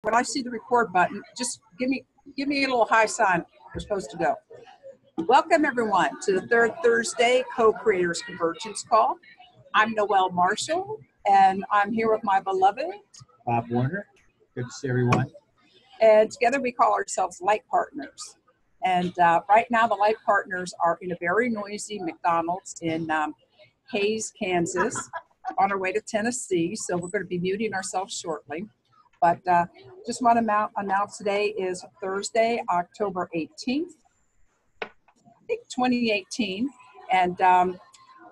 When I see the record button, just give me a little high sign. We're supposed to go. Welcome everyone to the third Thursday Co-Creators Convergence Call. I'm Noelle Marshall, and I'm here with my beloved Bob Warner. Good to see everyone. And together we call ourselves Light Partners. And right now the Light Partners are in a very noisy McDonald's in Hays, Kansas, on our way to Tennessee. So we're going to be muting ourselves shortly. But just want to announce today is Thursday, October 18th, 2018. And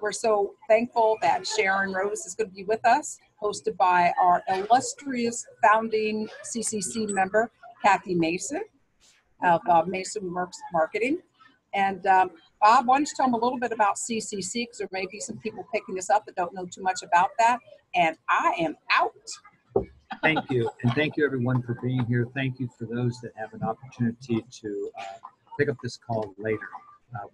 we're so thankful that Sharron Rose is going to be with us, hosted by our illustrious founding CCC member, Kathy Mason of Mason Works Marketing. And Bob, why don't you tell them a little bit about CCC, because there may be some people picking this up that don't know too much about that. And I am out. Thank you. And thank you everyone for being here. Thank you for those that have an opportunity to pick up this call later.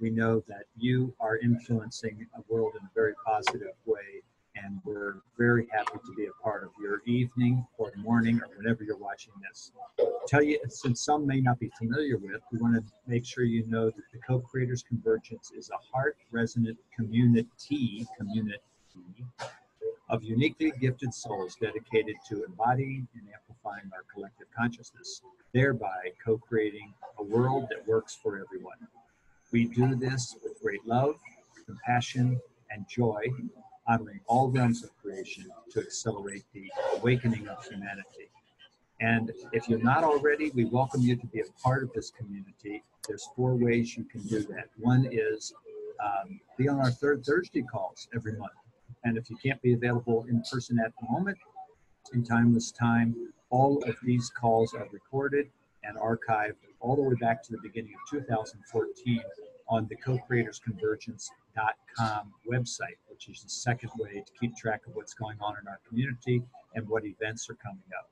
We know that you are influencing a world in a very positive way, and we're very happy to be a part of your evening or morning or whenever you're watching this. Tell you, since some may not be familiar with, we want to make sure you know that the Co-Creators Convergence is a heart-resonant community of uniquely gifted souls dedicated to embodying and amplifying our collective consciousness, thereby co-creating a world that works for everyone. We do this with great love, compassion, and joy, honoring all realms of creation to accelerate the awakening of humanity. And if you're not already, we welcome you to be a part of this community. There's 4 ways you can do that. One is be on our third Thursday calls every month. And if you can't be available in person at the moment, in timeless time, all of these calls are recorded and archived all the way back to the beginning of 2014 on the co-creatorsconvergence.com website, which is the second way to keep track of what's going on in our community and what events are coming up.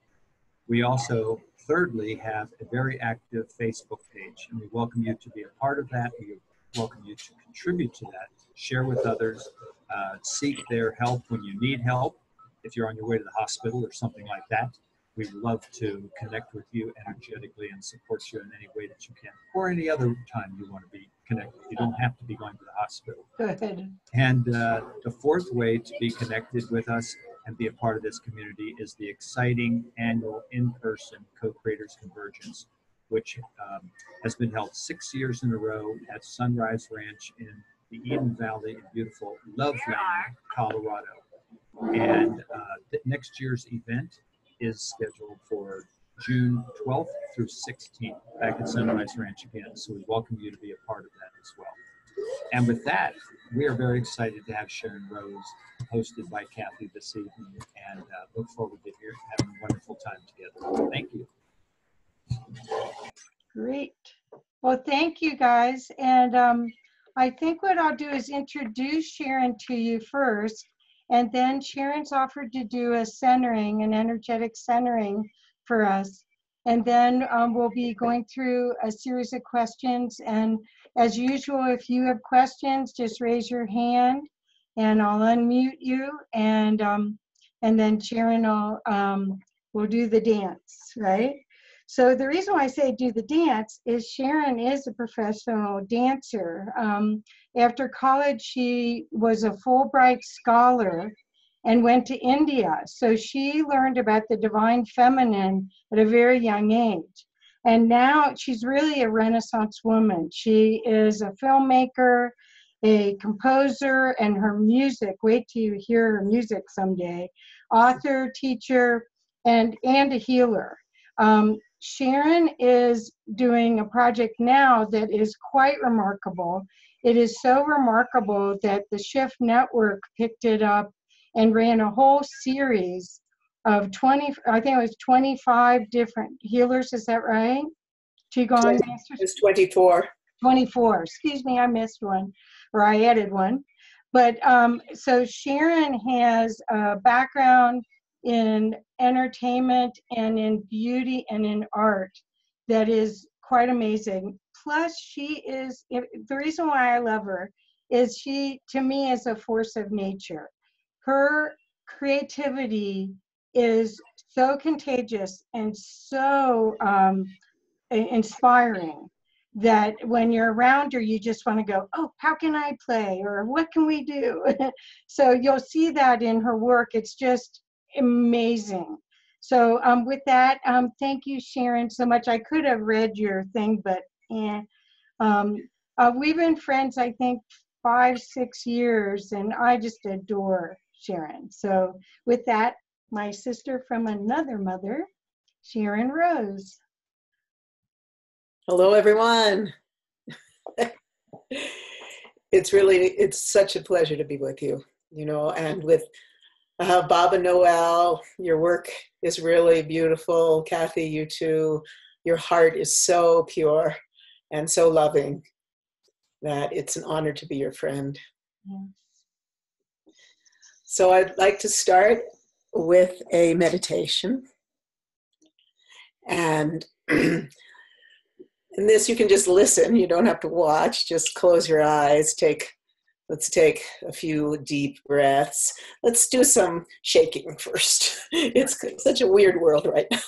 We also, thirdly, have a very active Facebook page, and we welcome you to be a part of that. We welcome you to contribute to that, share with others, seek their help when you need help. If you're on your way to the hospital or something like that, we'd love to connect with you energetically and support you in any way that you can, or any other time you want to be connected. You don't have to be going to the hospital. Go ahead. And the 4th way to be connected with us and be a part of this community is the exciting annual in-person Co-Creators Convergence, which has been held 6 years in a row at Sunrise Ranch in the Eden Valley in beautiful Loveland, Colorado. And next year's event is scheduled for June 12th through 16th back at Sunrise Ranch again. So we welcome you to be a part of that as well. And with that, we are very excited to have Sharron Rose hosted by Kathy this evening, and look forward to having a wonderful time together. Thank you. Great. Well, thank you guys. And I think what I'll do is introduce Sharron to you first, and then Sharon's offered to do a centering, an energetic centering for us. And then we'll be going through a series of questions. And as usual, if you have questions, just raise your hand and I'll unmute you. And then Sharron will do the dance, right? So the reason why I say do the dance is Sharron is a professional dancer. After college, she was a Fulbright scholar and went to India. So she learned about the divine feminine at a very young age. And now she's really a Renaissance woman. She is a filmmaker, a composer, and her music, wait till you hear her music someday, author, teacher, and a healer. Sharron is doing a project now that is quite remarkable. It is so remarkable that the Shift Network picked it up and ran a whole series of 25 different healers. Is that right? Qi Gong Masters? It's 24. 24. Excuse me, I missed one, or I added one. But so Sharron has a background in entertainment and in beauty and in art that is quite amazing. Plus, she is, the reason why I love her is she, to me, is a force of nature. Her creativity is so contagious and so inspiring that when you're around her, you just want to go, oh, how can I play? Or what can we do? So you'll see that in her work. It's just amazing. So with that, thank you, Sharron, so much. I could have read your thing, but we've been friends, I think, 5-6 years, and I just adore Sharron. So with that, my sister from another mother, Sharron Rose. Hello, everyone. It's such a pleasure to be with you, and with Bob and Noel. Your work is really beautiful. Kathy, you too. Your heart is so pure and so loving that it's an honor to be your friend. Yes. So I'd like to start with a meditation. And in this, you can just listen. You don't have to watch. Just close your eyes. Let's take a few deep breaths. Let's do some shaking first. It's such a weird world right now.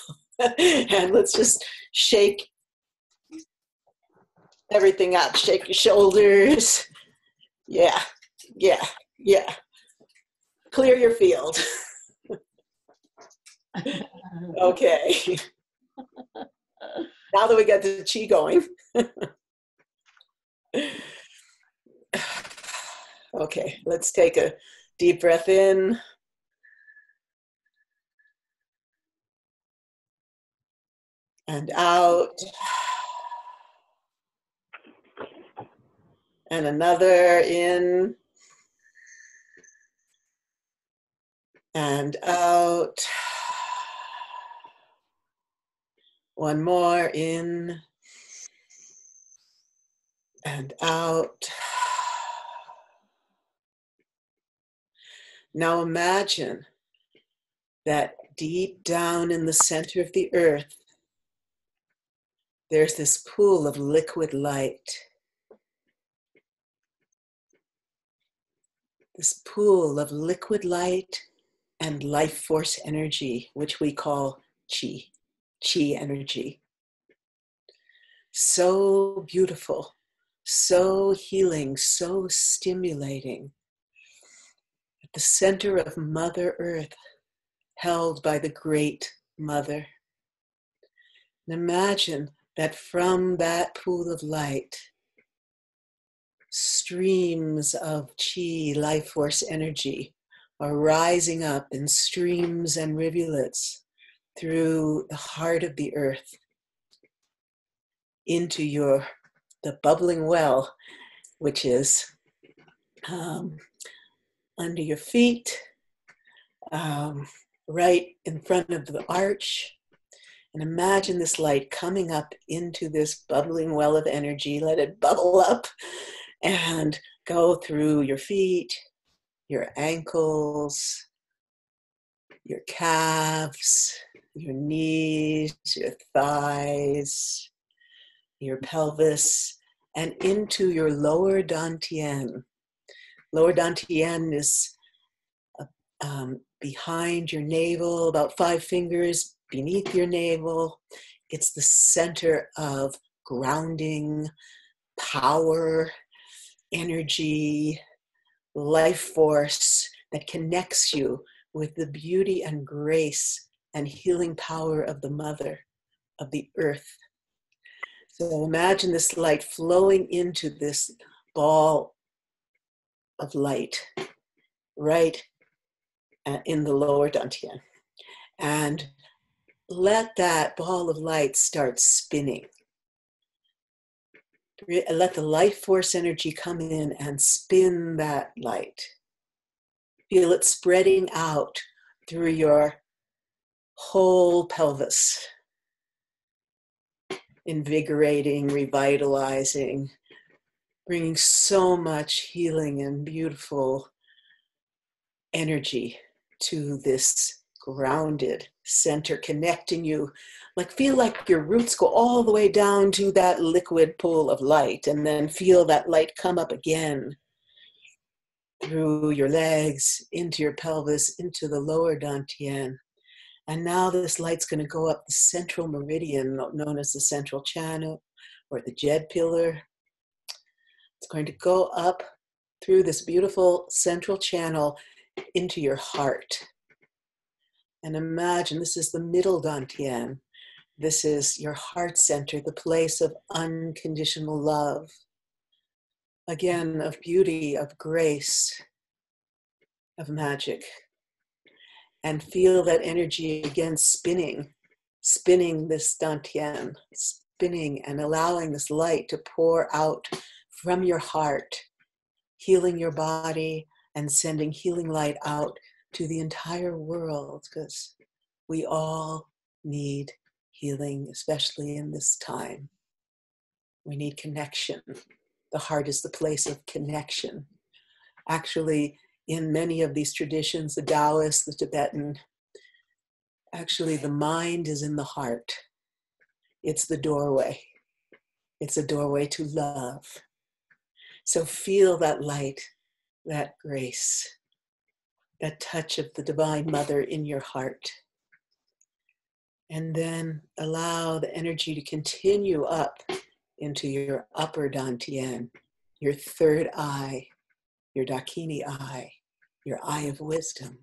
And let's just shake everything up. Shake your shoulders. Yeah. Clear your field. Okay. Now that we got the Qi going. Okay, let's take a deep breath in. And out. And another in. And out. One more in. And out. Now imagine that deep down in the center of the earth, there's this pool of liquid light. This pool of liquid light and life force energy, which we call Qi energy. So beautiful, so healing, so stimulating. At the center of Mother Earth, held by the Great Mother. And imagine that from that pool of light, streams of Qi, life force energy, are rising up in streams and rivulets through the heart of the earth into the bubbling well, which is under your feet, right in front of the arch. And imagine this light coming up into this bubbling well of energy. Let it bubble up and go through your feet, your ankles, your calves, your knees, your thighs, your pelvis, and into your lower dantian. Lower dantian is behind your navel, about 5 fingers beneath your navel. It's the center of grounding, power, energy, life force that connects you with the beauty and grace and healing power of the Mother, of the earth. So imagine this light flowing into this ball of light right in the lower dantian. And let that ball of light start spinning. Let the life force energy come in and spin that light. Feel it spreading out through your whole pelvis. Invigorating, revitalizing, bringing so much healing and beautiful energy to this grounded center, connecting you. Feel like your roots go all the way down to that liquid pool of light, and then feel that light come up again through your legs, into your pelvis, into the lower dantian. And now this light's going to go up the central meridian, known as the central channel or the Jed pillar. It's going to go up through this beautiful central channel into your heart. And imagine this is the middle dantian. This is your heart center, the place of unconditional love. Again, of beauty, of grace, of magic. And feel that energy again spinning this dantian, spinning and allowing this light to pour out from your heart, healing your body and sending healing light out to the entire world, because we all need healing, especially in this time. We need connection. The heart is the place of connection. Actually, in many of these traditions, the Taoist, the Tibetan, actually the mind is in the heart. It's the doorway. It's a doorway to love. So feel that light, that grace, that touch of the Divine Mother in your heart. And then allow the energy to continue up into your upper dantian, your third eye, your Dakini eye, your eye of wisdom,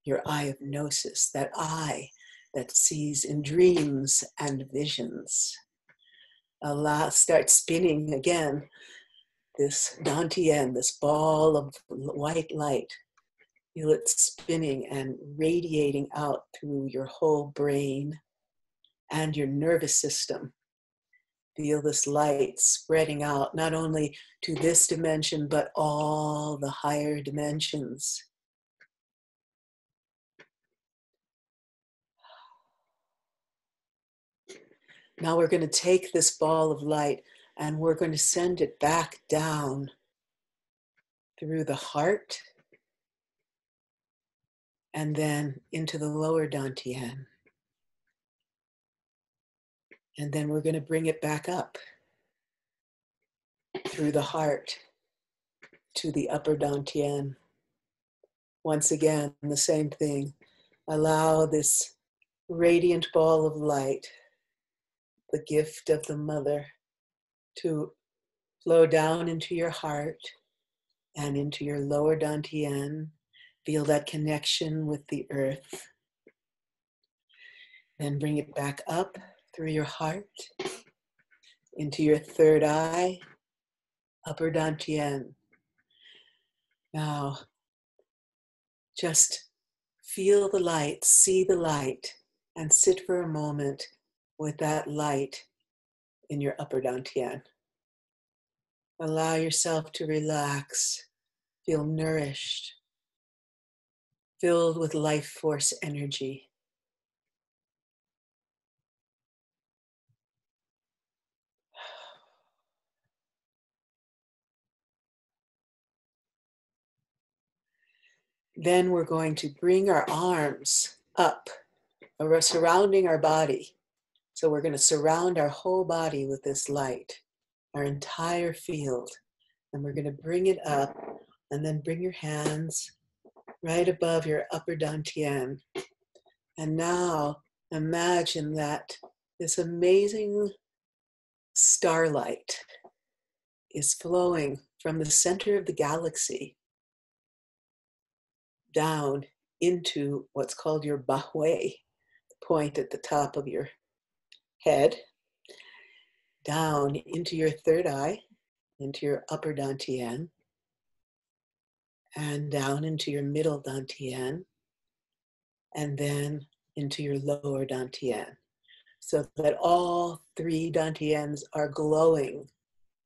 your eye of gnosis, that eye that sees in dreams and visions. Start spinning again this dantian, this ball of white light. Feel it spinning and radiating out through your whole brain and your nervous system. Feel this light spreading out not only to this dimension, but all the higher dimensions. Now we're going to take this ball of light and we're going to send it back down through the heart and then into the lower dantian. And then we're going to bring it back up through the heart to the upper dantian. Once again, the same thing. Allow this radiant ball of light, the gift of the mother, to flow down into your heart and into your lower dantian. Feel that connection with the earth. Then bring it back up through your heart into your third eye, upper dantian. Now, just feel the light, see the light, and sit for a moment with that light in your upper dantian. Allow yourself to relax, feel nourished, filled with life force energy. Then we're going to bring our arms up, surrounding our body. So we're going to surround our whole body with this light, our entire field. And we're going to bring it up and then bring your hands right above your upper dantian. And now imagine that this amazing starlight is flowing from the center of the galaxy down into what's called your bahue, the point at the top of your head, down into your third eye, into your upper dantian, and down into your middle dantian, and then into your lower dantian, so that all three dantians are glowing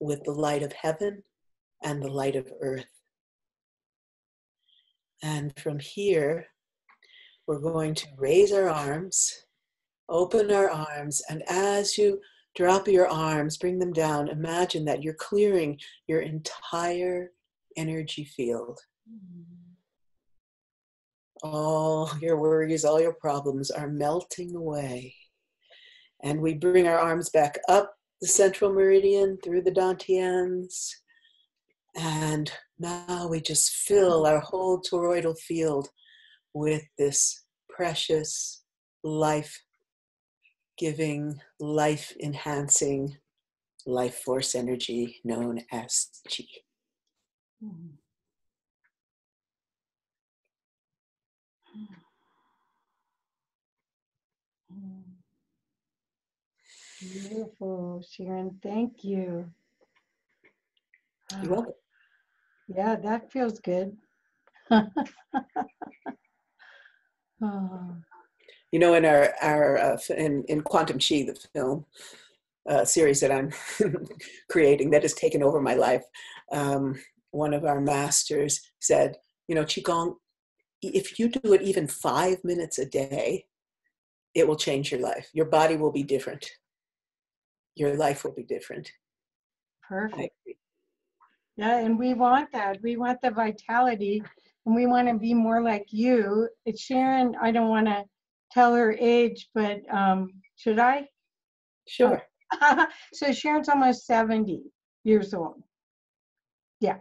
with the light of heaven and the light of earth. And from here, we're going to raise our arms, open our arms, and as you drop your arms, bring them down, imagine that you're clearing your entire energy field. All your worries, all your problems are melting away. And we bring our arms back up the central meridian through the dantians. And now we just fill our whole toroidal field with this precious life-giving, life-enhancing, life force energy known as Qi. Beautiful, Sharron. Thank you. You're welcome. Yeah, that feels good. Oh, You know, in in Quantum Qi, the film series that I'm creating that has taken over my life, one of our masters said, you know, Qigong, if you do it even 5 minutes a day, it will change your life. Your body will be different. Your life will be different. perfect. Yeah, and we want that. We want the vitality, and we want to be more like you. It's Sharron. I don't want to tell her age, but should I? Sure. So Sharron's almost 70 years old. Yeah.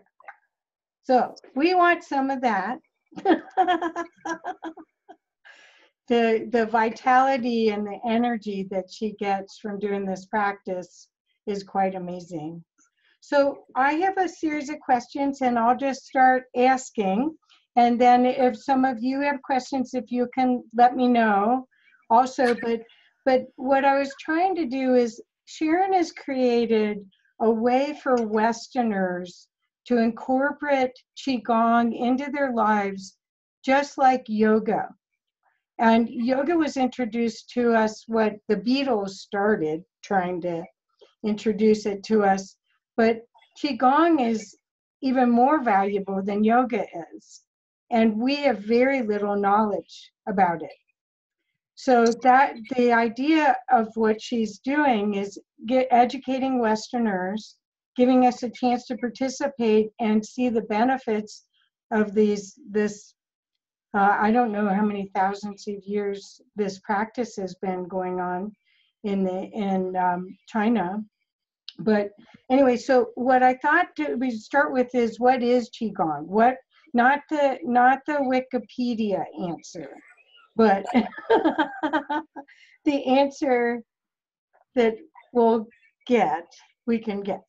So we want some of that. The vitality and the energy that she gets from doing this practice is quite amazing. So I have a series of questions, and I'll just start asking. And then if some of you have questions, if you can let me know also. But what I was trying to do is, Sharron has created a way for Westerners to incorporate Qigong into their lives, just like yoga. And yoga was introduced to us, what the Beatles started trying to introduce it to us. But Qigong is even more valuable than yoga is. And we have very little knowledge about it. So that the idea of what she's doing is educating Westerners, giving us a chance to participate and see the benefits of this I don't know how many thousands of years this practice has been going on in China. But anyway, so what I thought we start with is, what is Qigong? What, not the Wikipedia answer, but the answer that we can get.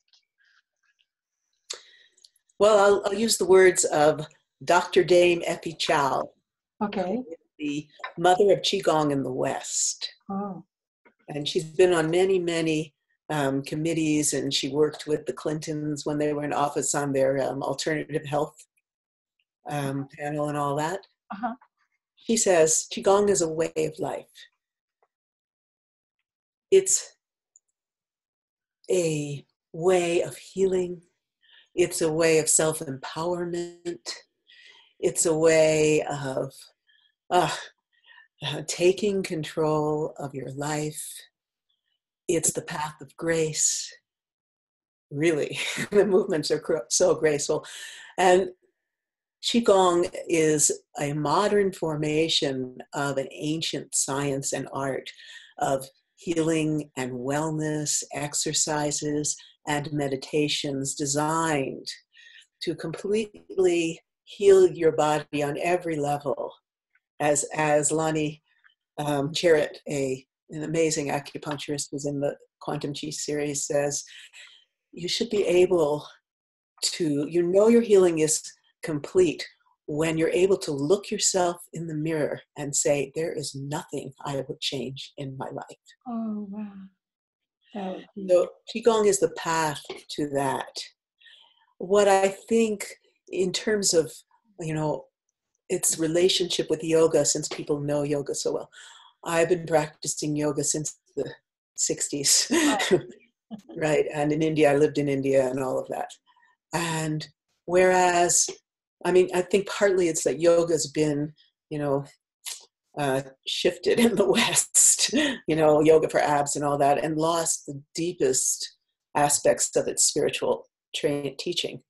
Well, I'll use the words of Dr. Dame Effie Chow, Okay. the mother of Qigong in the West. Oh. And she's been on many, many committees, and she worked with the Clintons when they were in office on their alternative health panel and all that. Uh-huh. She says, Qigong is a way of life. It's a way of healing. It's a way of self-empowerment. It's a way of taking control of your life. It's the path of grace. Really, the movements are so graceful. And Qigong is a modern formation of an ancient science and art of healing and wellness exercises and meditations designed to completely heal your body on every level. As Lonnie Jarrett, an amazing acupuncturist who's in the Quantum Qi series, says, you should be able to, your healing is complete when you're able to look yourself in the mirror and say, there is nothing I would change in my life. Oh, wow. So Qigong is the path to that. What I think in terms of, its relationship with yoga, since people know yoga so well, I've been practicing yoga since the 60s, right? And in India, I lived in India and all of that. And whereas, I think partly it's that yoga's been, shifted in the West, yoga for abs and all that, and lost the deepest aspects of its spiritual teaching.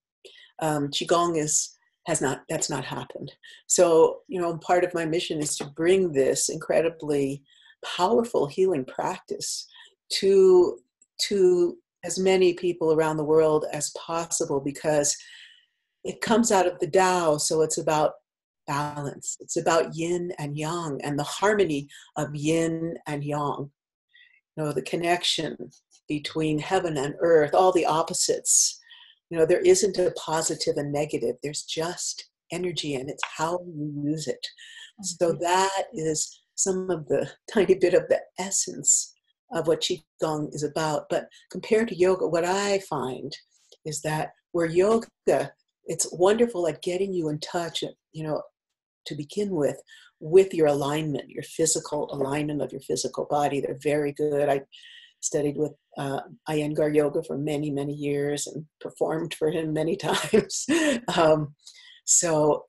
Qigong that's not happened. So, part of my mission is to bring this incredibly powerful healing practice to as many people around the world as possible, because it comes out of the Tao. So it's about balance. It's about yin and yang and the harmony of yin and yang. You know, the connection between heaven and earth, all the opposites. You know, there isn't a positive and negative. There's just energy, and it's how you use it. So that is some of the tiny bit of the essence of what Qi Gong is about. But compared to yoga, what I find is that where yoga, it's wonderful at getting you in touch, you know, to begin with your alignment, your physical alignment of your physical body. They're very good. I studied with Iyengar Yoga for many, many years and performed for him many times. So,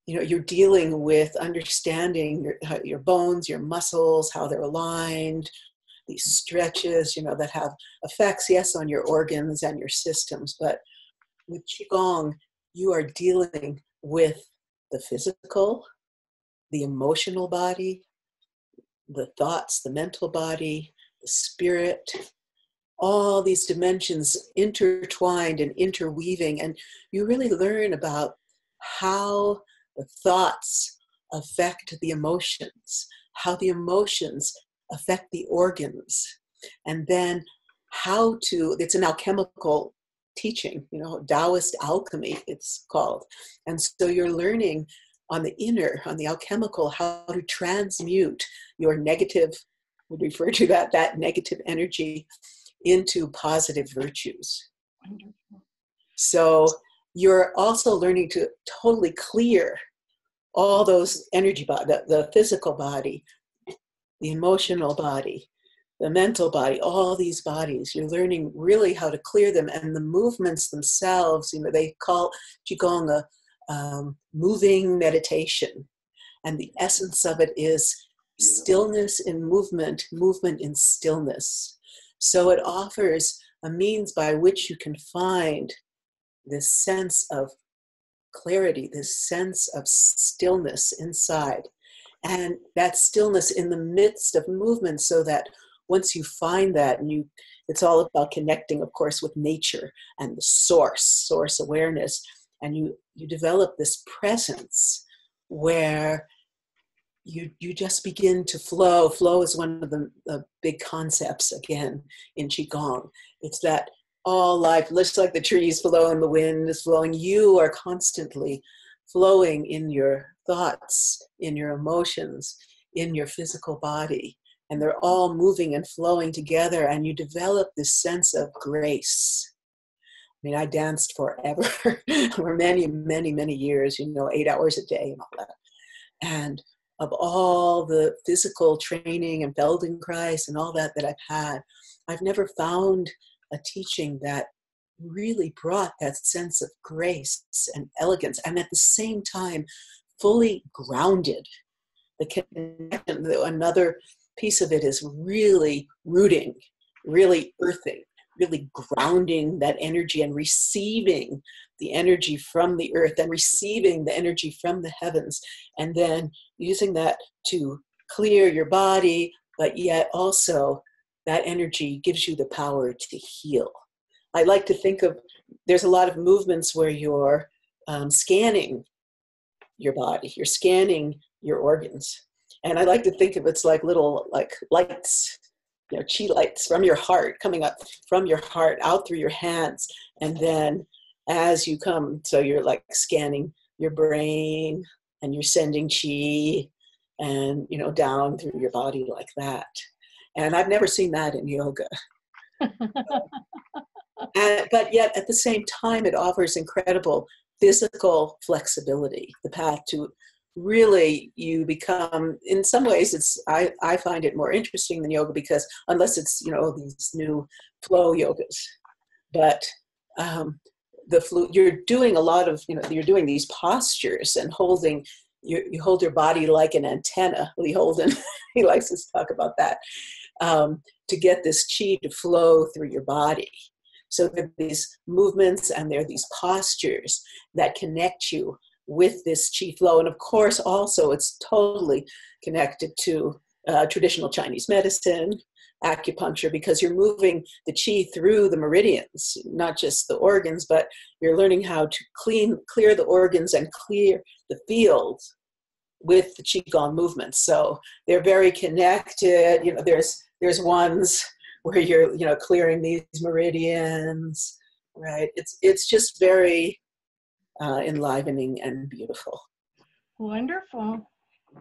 you know, you're dealing with understanding your bones, your muscles, how they're aligned, these stretches, you know, that have effects, yes, on your organs and your systems. But with Qigong, you are dealing with the physical, the emotional body, the thoughts, the mental body, the spirit, all these dimensions intertwined and interweaving. And you really learn about how the thoughts affect the emotions, how the emotions affect the organs, and then how to, it's an alchemical teaching, you know, Taoist alchemy, it's called. And so you're learning on the inner, on the alchemical, how to transmute your negative, we refer to that negative energy into positive virtues. Wonderful. So you're also learning to totally clear all those energy body, the physical body, the emotional body, the mental body, all these bodies. You're learning really how to clear them, and the movements themselves, you know, they call Qigong a moving meditation. And the essence of it is stillness in movement, movement in stillness. So it offers a means by which you can find this sense of clarity, this sense of stillness inside. And that stillness in the midst of movement, so that once you find that, and it's all about connecting, of course, with nature and the source awareness, and you develop this presence where you just begin to flow. Flow is one of the big concepts, again, in Qigong. It's that all life, just like the trees flow and the wind is flowing, you are constantly flowing in your thoughts, in your emotions, in your physical body. And they're all moving and flowing together, and you develop this sense of grace. I mean, I danced forever, for many, many, many years, 8 hours a day and all that. And of all the physical training and Feldenkrais and all that I've had, I've never found a teaching that really brought that sense of grace and elegance, and at the same time, fully grounded. The connection, another piece of it is really rooting, really earthing, really grounding that energy and receiving the energy from the earth and receiving the energy from the heavens, and then using that to clear your body, but yet also that energy gives you the power to heal. I like to think of, there's a lot of movements where you're scanning your body, you're scanning your organs. And I like to think of it's like little lights, Qi lights from your heart, coming up from your heart out through your hands. And then as you come, so you're like scanning your brain and you're sending Qi and, down through your body like that. And I've never seen that in yoga. But yet at the same time, it offers incredible physical flexibility, the path to really you become, in some ways, I find it more interesting than yoga, because unless it's, these new flow yogas, but you're doing a lot of, you're doing these postures and holding, you hold your body like an antenna. Lee Holden, he likes to talk about that, to get this Qi to flow through your body. So there are these movements and there are these postures that connect you with this Qi flow. And of course, also it's totally connected to traditional Chinese medicine, acupuncture because you're moving the qi through the meridians, not just the organs, but you're learning how to clear the organs and clear the field with the Qi Gong movements. So they're very connected. You know, there's ones where you're, you know, clearing these meridians, right? It's just very enlivening and beautiful. Wonderful.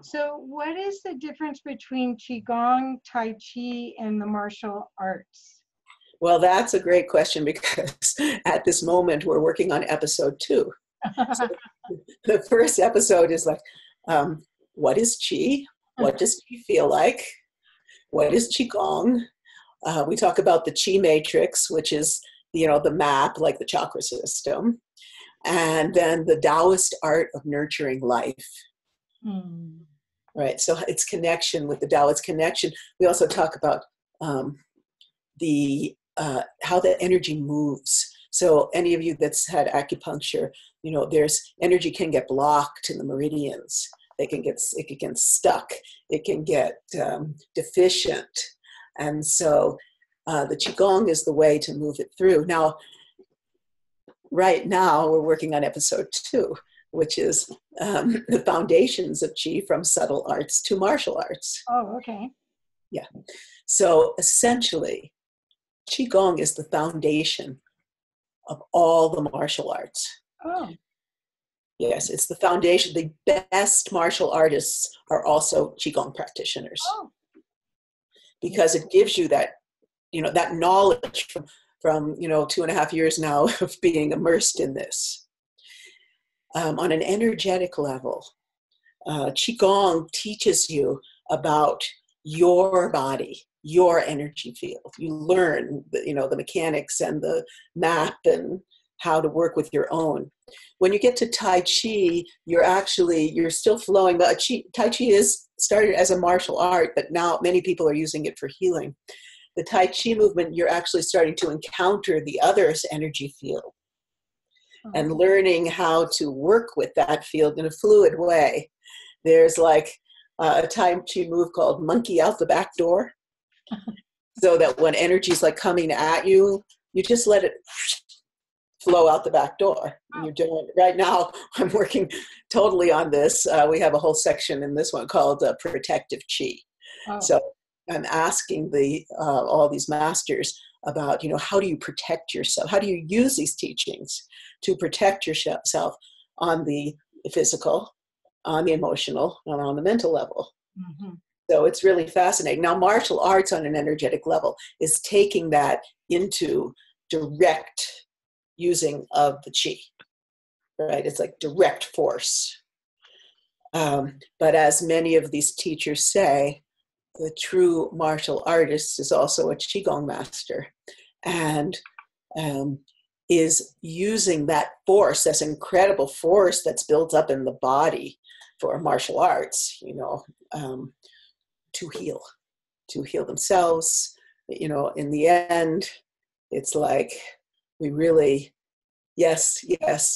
So what is the difference between Qigong, Tai Chi, and the martial arts? Well, that's a great question because at this moment we're working on episode 2. So the first episode is like, what is Qi? What does Qi feel like? What is Qigong? We talk about the Qi matrix, which is, you know, the map, like the chakra system. And then the Taoist art of nurturing life. Right, so its connection with the Tao, its connection. We also talk about how the energy moves. So any of you that's had acupuncture, you know, there's energy can get blocked in the meridians. It can get stuck. It can get deficient. And so the Qigong is the way to move it through. Now, right now, we're working on episode 2, which is the foundations of Qi from subtle arts to martial arts. Oh, okay. Yeah. So essentially, Qigong is the foundation of all the martial arts. Oh. Yes, it's the foundation. The best martial artists are also Qigong practitioners. Oh. Because it gives you that, you know, that knowledge from you know, 2.5 years now of being immersed in this. On an energetic level, Qigong teaches you about your body, your energy field. You learn, you know, the mechanics and the map and how to work with your own. When you get to Tai Chi, you're still flowing. Tai Chi is started as a martial art, but now many people are using it for healing. The Tai Chi movement, you're actually starting to encounter the other's energy field and learning how to work with that field in a fluid way. There's like a Tai Chi move called monkey out the back door. So that when energy is like coming at you, you just let it flow out the back door. You're doing right now. I'm working totally on this. We have a whole section in this one called protective Qi. Oh. So I'm asking all these masters about, you know, how do you protect yourself? How do you use these teachings to protect yourself on the physical, on the emotional, and on the mental level? Mm-hmm. So it's really fascinating. Now, martial arts on an energetic level is taking that into direct using of the Qi, right? It's like direct force. But as many of these teachers say, the true martial artist is also a Qigong master and is using that force, this incredible force that's built up in the body for martial arts, you know, to heal themselves. You know, in the end, it's like we really, yes,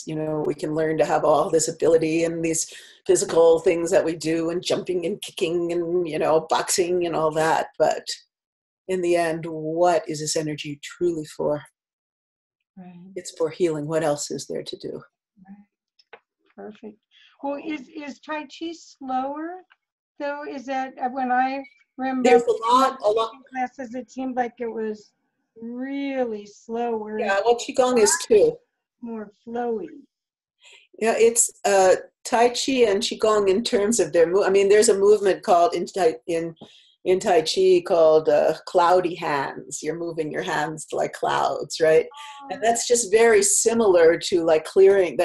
you know, we can learn to have all this ability and these physical things that we do and jumping and kicking and, you know, boxing and all that. But in the end, what is this energy truly for? Right. It's for healing. What else is there to do? Right. Perfect. Well, is Tai Chi slower though? Is that when I remember There's a lot classes, it seemed like it was really slower. Yeah, well, Qigong is too. More flowy. Yeah, it's Tai Chi and Qigong in terms of their move. I mean, there's a movement called in Tai Chi called cloudy hands. You're moving your hands like clouds, right? And that's just very similar to like clearing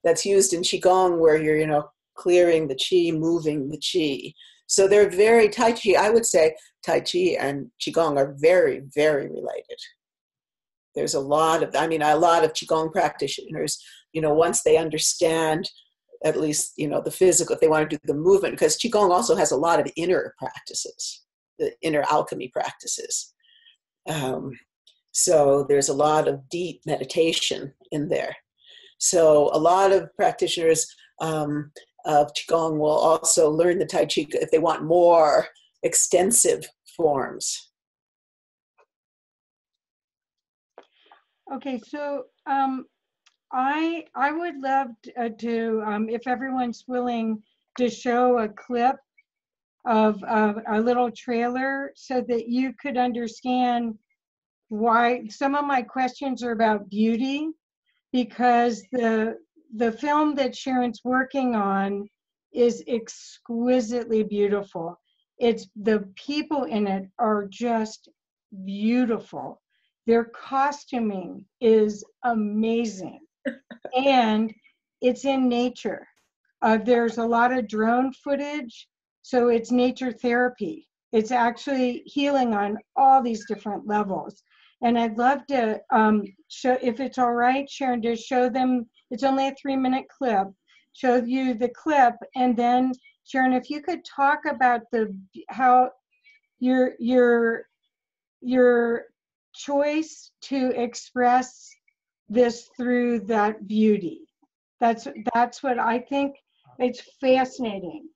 that's used in Qigong where you're, you know, clearing the Qi, moving the Qi. So they're very, Tai Chi, I would say Tai Chi and Qigong are very, very related. There's a lot of Qigong practitioners, you know, once they understand at least, you know, the physical, if they want to do the movement, because Qigong also has a lot of inner practices, the inner alchemy practices. So there's a lot of deep meditation in there. So a lot of practitioners of Qigong will also learn the Tai Chi if they want more extensive forms. Okay, so I would love to if everyone's willing to show a clip of a little trailer so that you could understand why some of my questions are about beauty, because the film that Sharon's working on is exquisitely beautiful. It's the people in it are just beautiful. Their costuming is amazing. And it's in nature. There's a lot of drone footage, so it's nature therapy. It's actually healing on all these different levels. And I'd love to show, if it's all right, Sharon, to show them, it's only a 3-minute clip, show you the clip, and then Sharon, if you could talk about how your choice to express this through that beauty. That's what I think. It's fascinating.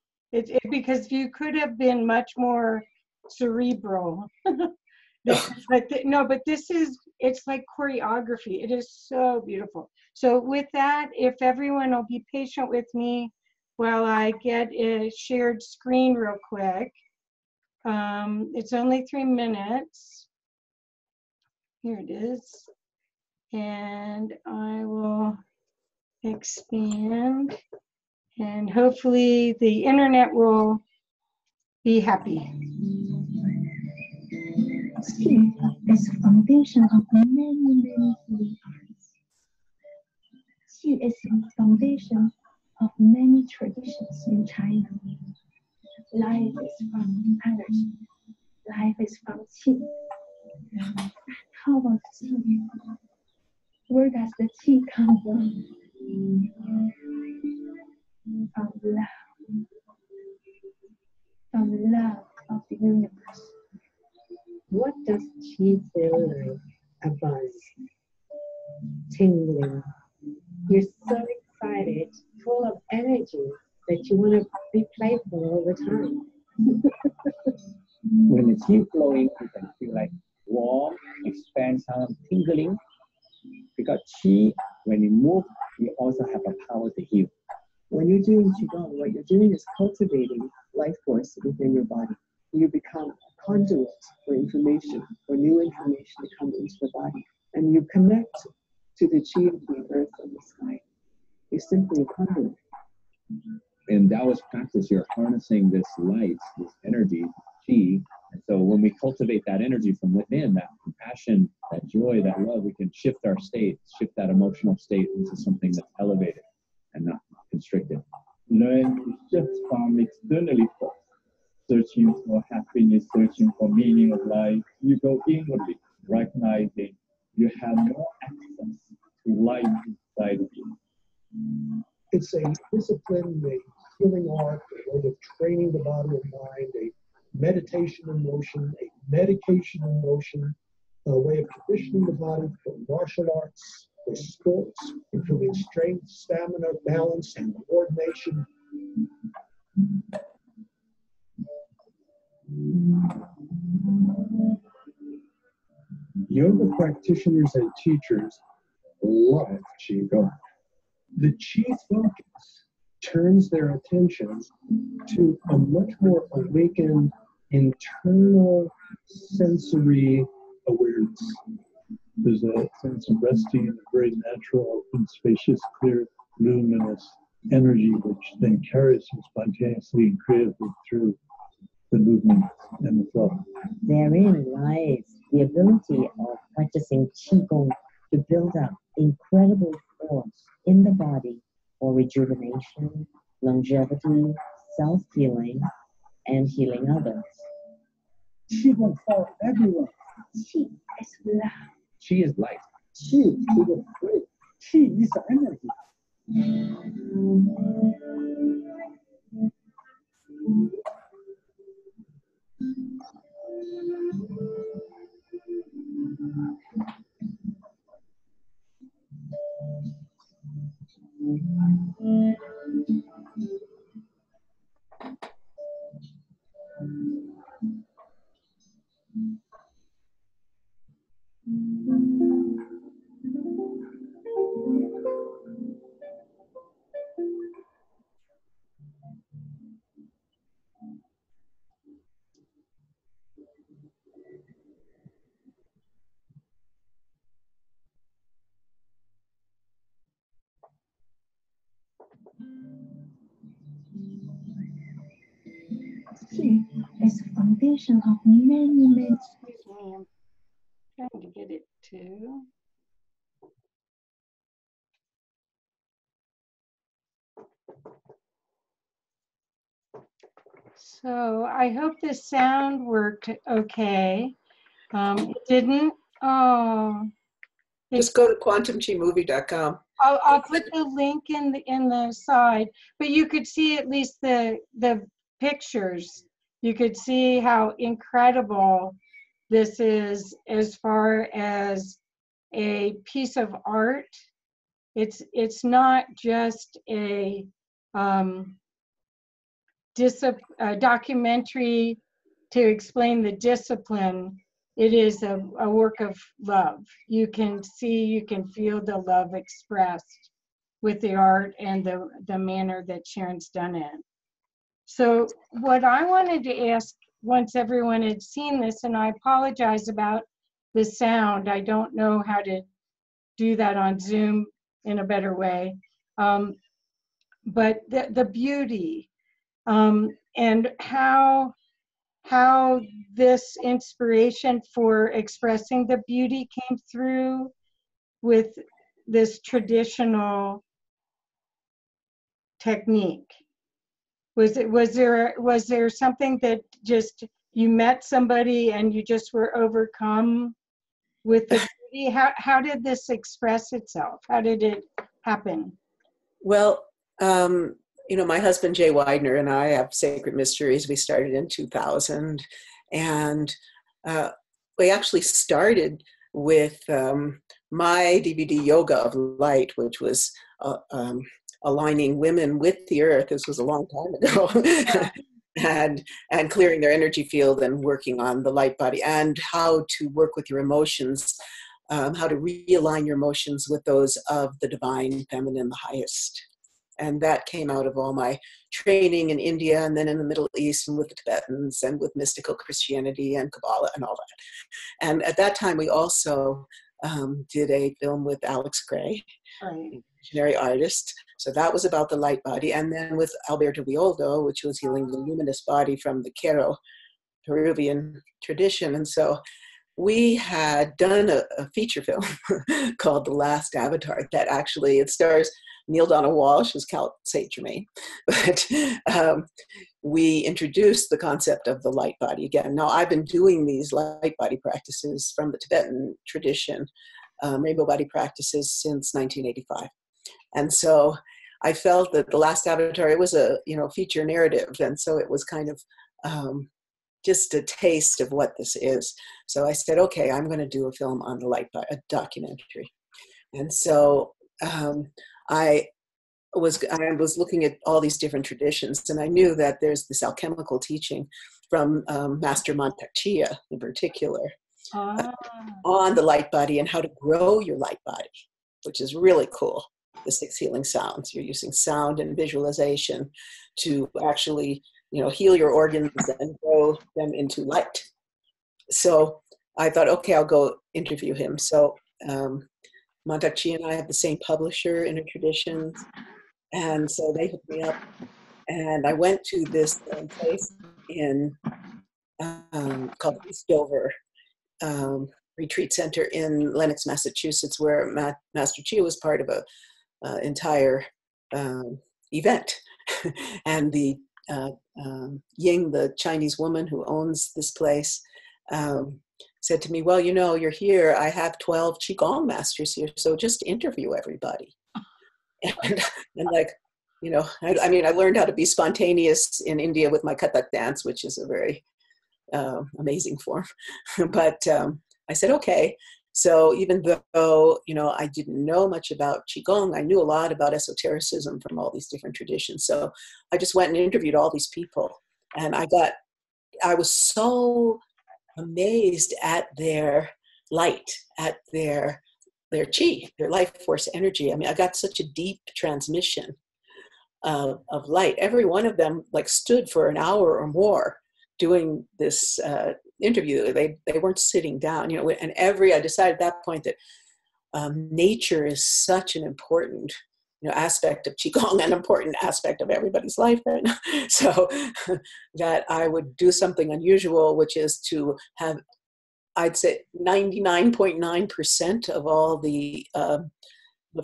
Because you could have been much more cerebral. But this is, it's like choreography. It is so beautiful. So with that, if everyone will be patient with me while I get a shared screen real quick. It's only 3 minutes. Here it is. And I will expand, and hopefully the internet will be happy. Qi is foundation of many healing arts. Qi is the foundation of many traditions in China. Life is from energy. Life is from Qi. How about Qi? Where does the Qi come from? From love. From love of the universe. What does Qi feel like? A buzz, tingling. You're so excited, full of energy that you want to be playful all the time. When the Qi flowing, you can feel like warm, expand, sound tingling. Because Qi, when you move, you also have a power to heal. When you're doing Qi Gong, what you're doing is cultivating life force within your body. You become a conduit for information, for new information to come into the body. And you connect to the Qi of the earth and the sky. You're simply a conduit. In Taoist practice, you're harnessing this light, this energy, Qi. And so when we cultivate that energy from within, that compassion, that joy, that love, we can shift our state, shift that emotional state into something that's elevated and not constricted. Learn to shift from externally forth, searching for happiness, searching for meaning of life. You go inwardly, recognizing you have more access to life inside of you. It's a discipline, a healing art, a way of training the body and mind, a meditation in motion, a medication in motion, a way of conditioning the body for martial arts, for sports, improving strength, stamina, balance, and coordination. Yoga practitioners and teachers love Qi Gong. The Qi focus turns their attention to a much more awakened internal sensory awareness. There's a sense of resting in a very natural and spacious, clear, luminous energy, which then carries you spontaneously and creatively through the movement and the flow. Therein lies the ability of practicing Qi Gong to build up incredible force in the body for rejuvenation, longevity, self-healing, and healing others. Qi Gong for everyone. Qi is love. Qi is light. Qi is the free. Qi is energy. Qi is the foundation of many. Excuse me, I'm trying to get it to. So I hope the sound worked okay. It didn't. Oh, Just go to quantumchimovie.com. I'll put the link in the side, but you could see at least the pictures. You could see how incredible this is as far as a piece of art. It's not just a documentary to explain the discipline. It is a work of love. You can see, you can feel the love expressed with the art and the manner that Sharon's done it. So what I wanted to ask, once everyone had seen this, and I apologize about the sound, I don't know how to do that on Zoom in a better way, but the beauty, and how this inspiration for expressing the beauty came through with this traditional technique. Was there something that just, you met somebody and you just were overcome with the beauty? How did this express itself? How did it happen? Well, my husband, Jay Widener, and I have Sacred Mysteries. We started in 2000. And we actually started with my DVD, Yoga of Light, which was aligning women with the earth. This was a long time ago. and clearing their energy field and working on the light body and how to work with your emotions, how to realign your emotions with those of the divine feminine, the highest. And that came out of all my training in India and then in the Middle East and with the Tibetans and with mystical Christianity and Kabbalah and all that. And at that time, we also did a film with Alex Gray, visionary artist. So that was about the light body. And then with Alberto Villoldo, which was healing the luminous body from the Quero Peruvian tradition. And so we had done a feature film called The Last Avatar that actually, it stars Neil Donald Walsh as Count Saint Germain, but we introduced the concept of the light body again. Now, I've been doing these light body practices from the Tibetan tradition, rainbow body practices, since 1985. And so I felt that The Last Avatar, it was a feature narrative, and so it was kind of just a taste of what this is. So I said, okay, I'm going to do a film on the light body, a documentary. And so I was looking at all these different traditions, and I knew that there's this alchemical teaching from Master Mantak Chia in particular on the light body and how to grow your light body, which is really cool. The 6 healing sounds. You're using sound and visualization to actually, heal your organs and grow them into light. So I thought, okay, I'll go interview him. So Mantak Chia and I have the same publisher, Inner Traditions, and so they hooked me up. And I went to this place in called Eastover Retreat Center in Lenox, Massachusetts, where Master Chia was part of a entire event. And the Ying, the Chinese woman who owns this place, said to me, well, you're here. I have 12 Qi Gong masters here, so just interview everybody. And like, I learned how to be spontaneous in India with my Kathak dance, which is a very amazing form. But I said, okay. So even though, I didn't know much about Qigong, I knew a lot about esotericism from all these different traditions. So I just went and interviewed all these people. And I was so amazed at their light, at their Qi, their life force energy. I got such a deep transmission of light. Every one of them stood for an hour or more doing this interview. They weren't sitting down, and I decided at that point that nature is such an important aspect of Qi Gong, an important aspect of everybody's life right now. So that I would do something unusual, which is to have, I'd say 99.9% of all the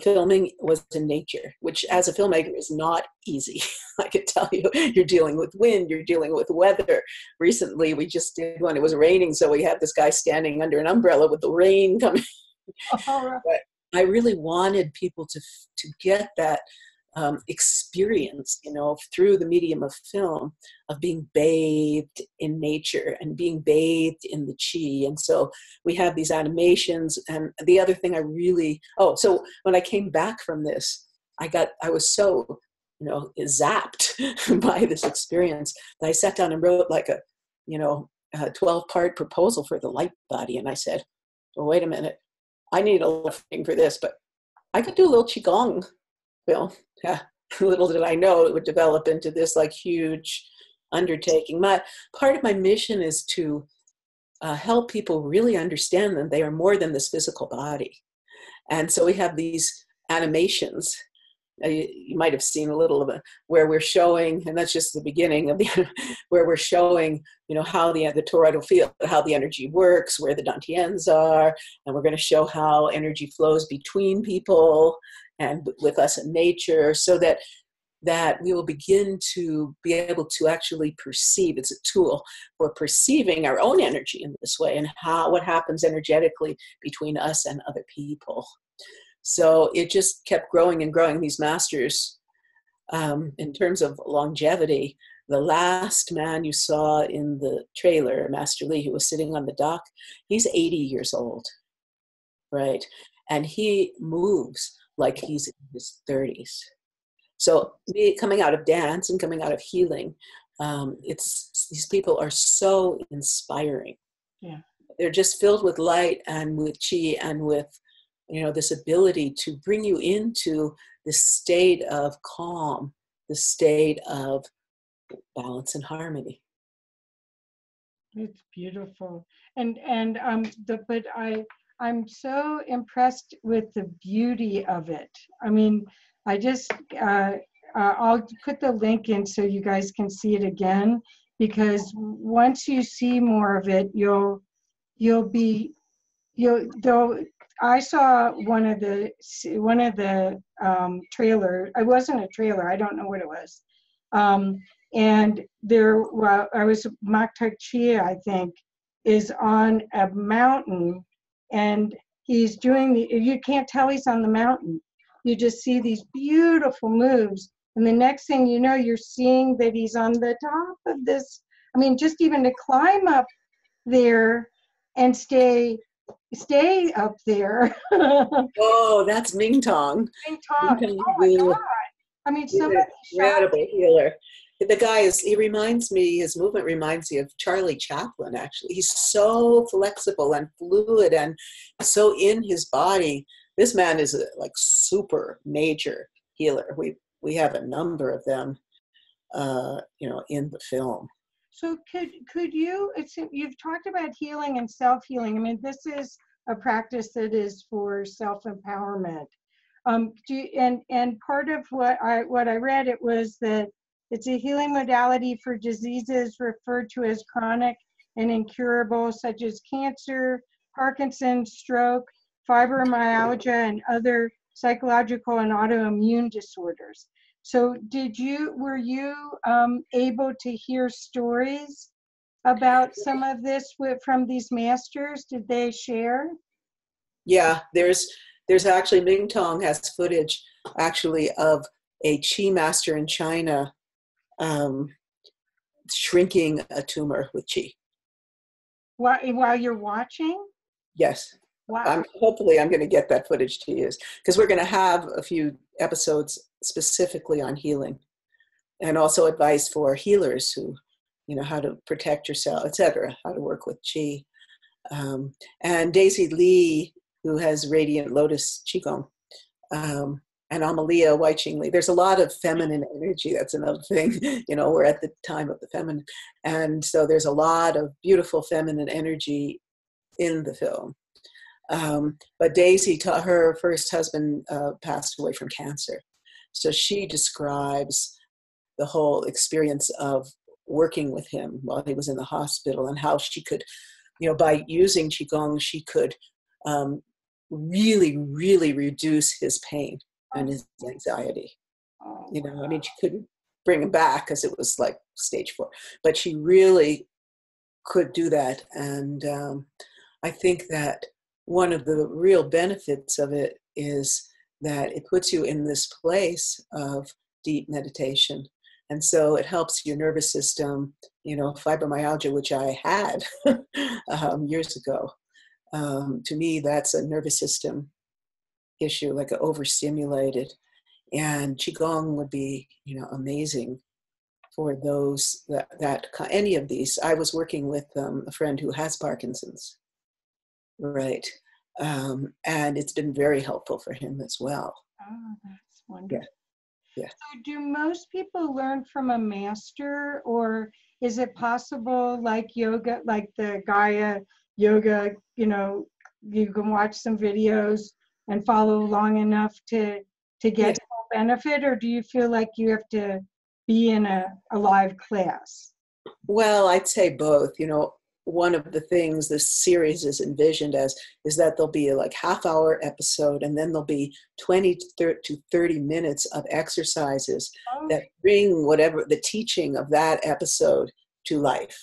filming was in nature, which as a filmmaker is not easy. I can tell you, you're dealing with wind, you're dealing with weather. Recently, we just did one, it was raining, so we had this guy standing under an umbrella with the rain coming. But I really wanted people to get that experience, through the medium of film, of being bathed in nature and being bathed in the Qi. And so we have these animations. And the other thing so when I came back from this, I was so, zapped by this experience that I sat down and wrote like a 12-part proposal for the light body. And I said, well, wait a minute, I need a little thing for this, but I could do a little Qi Gong film. Yeah, little did I know it would develop into this like huge undertaking. Part of my mission is to help people really understand that they are more than this physical body. And so we have these animations. You might have seen a little of it where we're showing, and that's just the beginning of where we're showing, how the toroidal field, how the energy works, where the dantians are, and we're going to show how energy flows between people and with us in nature, so that we will begin to be able to actually perceive. It's a tool for perceiving our own energy in this way, and what happens energetically between us and other people. So it just kept growing and growing. These masters, in terms of longevity, the last man you saw in the trailer, Master Lee, who was sitting on the dock, he's 80 years old, right? And he moves like he's in his 30s. So coming out of dance and coming out of healing, these people are so inspiring. Yeah, they're just filled with light and with Qi and with this ability to bring you into this state of calm, the state of balance and harmony. It's beautiful, but I'm so impressed with the beauty of it. I mean, I just I'll put the link in so you guys can see it again, because once you see more of it, I saw one of the trailer. It wasn't a trailer. I don't know what it was. And Maktak Chia, I think, is on a mountain, and he's doing you can't tell he's on the mountain. You just see these beautiful moves. And the next thing you know, you're seeing that he's on the top of this. I mean, just even to climb up there and stay up there. Oh, that's Ming Tong. Ming Tong. Oh my God. I mean, somebody incredible healer. The guy his movement reminds me of Charlie Chaplin, actually. He's so flexible and fluid and so in his body. This man is a super major healer. We have a number of them, in the film. So could you, you've talked about healing and self-healing. I mean, this is a practice that is for self-empowerment. And part of what I read, it was that it's a healing modality for diseases referred to as chronic and incurable, such as cancer, Parkinson, stroke, fibromyalgia, and other psychological and autoimmune disorders. So were you able to hear stories about some of this from these masters? Did they share? Yeah, there's actually, Ming Tong has footage actually of a Qi master in China shrinking a tumor with Qi. While you're watching? Yes. Wow. Hopefully I'm going to get that footage to use, because we're going to have a few episodes specifically on healing, and also advice for healers who, how to protect yourself, etc., how to work with Qi. And Daisy Lee, who has Radiant Lotus Qi Gong, and Amalia Wai-Ching Lee. There's a lot of feminine energy. That's another thing. We're at the time of the feminine. And so there's a lot of beautiful feminine energy in the film. But Daisy, her first husband passed away from cancer. So she describes the whole experience of working with him while he was in the hospital, and how she could, by using Qigong, she could really, really reduce his pain and his anxiety. She couldn't bring him back because it was like stage 4, but she really could do that. And I think that one of the real benefits of it is that it puts you in this place of deep meditation. And so it helps your nervous system, fibromyalgia, which I had years ago. To me, that's a nervous system issue, like overstimulated. And Qigong would be, amazing for those that any of these. I was working with a friend who has Parkinson's, right? And it's been very helpful for him as well. Oh, that's wonderful. Yeah. So do most people learn from a master, or is it possible, like yoga, like the Gaia yoga, you can watch some videos and follow long enough to get full benefit, or do you feel like you have to be in a live class? Well, I'd say both. One of the things this series is envisioned as is that there'll be a half-hour episode, and then there'll be 20 to 30 minutes of exercises that bring whatever the teaching of that episode to life.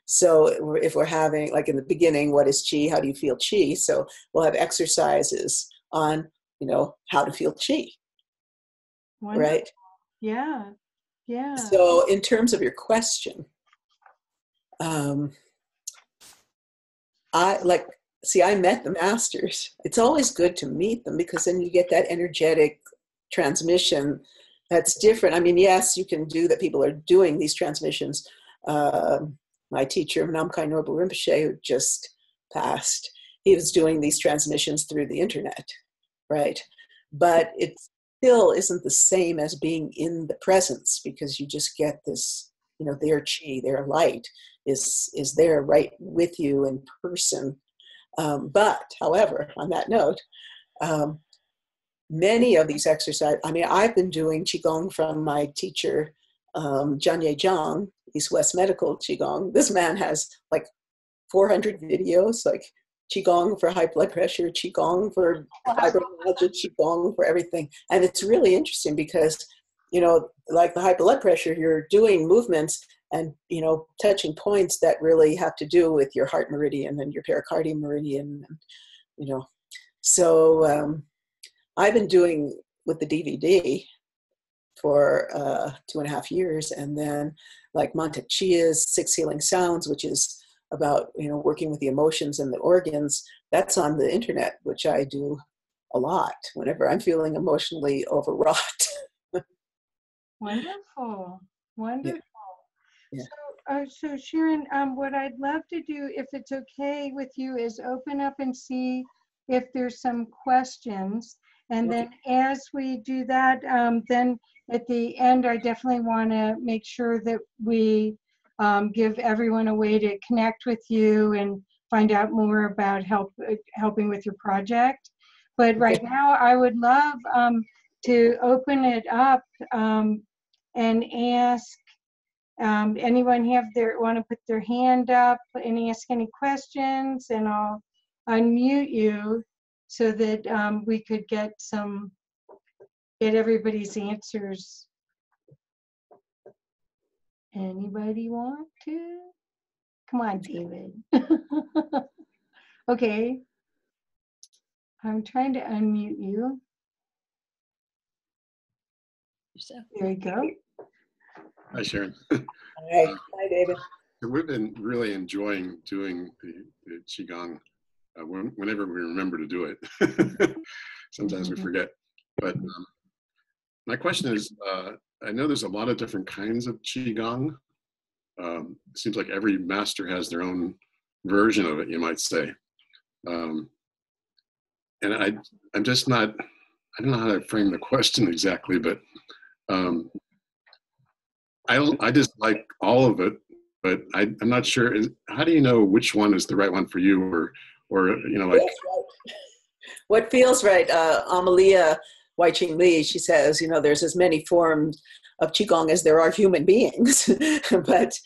So if we're having, like in the beginning, what is Qi? How do you feel Qi? So we'll have exercises on, how to feel Qi. Wonderful. Right? Yeah. Yeah. So in terms of your question, I met the masters. It's always good to meet them because then you get that energetic transmission that's different. I mean, yes, you can do that. People are doing these transmissions. My teacher, Namkhai Norbu Rinpoche, who just passed, he was doing these transmissions through the internet, right? But it still isn't the same as being in the presence, because you just get this, their Qi, their light is there right with you in person. But however, on that note, many of these exercises, I've been doing Qigong from my teacher, Janye Zhang, East West Medical Qigong. This man has 400 videos, Qigong for high blood pressure, Qigong for fibromyalgia, Qigong for everything. And it's really interesting because, like the high blood pressure, you're doing movements and, touching points that really have to do with your heart meridian and your pericardium meridian, So I've been doing with the DVD for 2.5 years. And then Mantak Chia's 6 Healing Sounds, which is about, working with the emotions and the organs, that's on the internet, which I do a lot whenever I'm feeling emotionally overwrought. Wonderful. Wonderful. Yeah. So Sharron, what I'd love to do, if it's okay with you, is open up and see if there's some questions. And then as we do that, then at the end, I definitely want to make sure that we give everyone a way to connect with you and find out more about helping with your project. But right now, I would love to open it up and ask anyone want to put their hand up and ask any questions, and I'll unmute you so that we could get everybody's answers. Anybody want to? Come on, David. Okay. I'm trying to unmute you. There you go. Hi, Sharron. Hi, David. We've been really enjoying doing the Qigong whenever we remember to do it. Sometimes we forget. But my question is, I know there's a lot of different kinds of Qigong. It seems like every master has their own version of it, you might say. And I'm just not, I don't know how to frame the question exactly, but I just like all of it, but I'm not sure. How do you know which one is the right one for you, or What feels right? Amalia, Wai-Ching Li, she says, you know, there's as many forms of Qigong as there are human beings. But,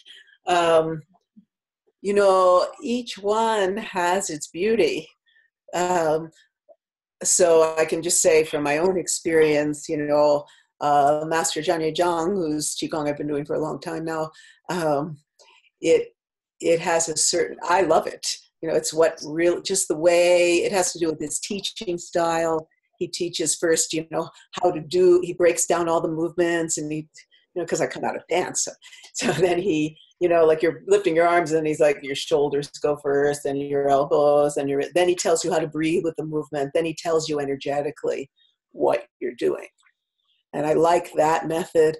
you know, each one has its beauty. So I can just say from my own experience, you know, Master Janya Zhang, whose Qigong I've been doing for a long time now, it has a certain, I love it. You know, it's what really, just the way, it has to do with his teaching style. He teaches first, you know, how to do, he breaks down all the movements, and he, you know, because I come out of dance. So then he, you know, like you're lifting your arms and he's like, your shoulders go first, then your elbows, and then he tells you how to breathe with the movement. Then he tells you energetically what you're doing. And I like that method.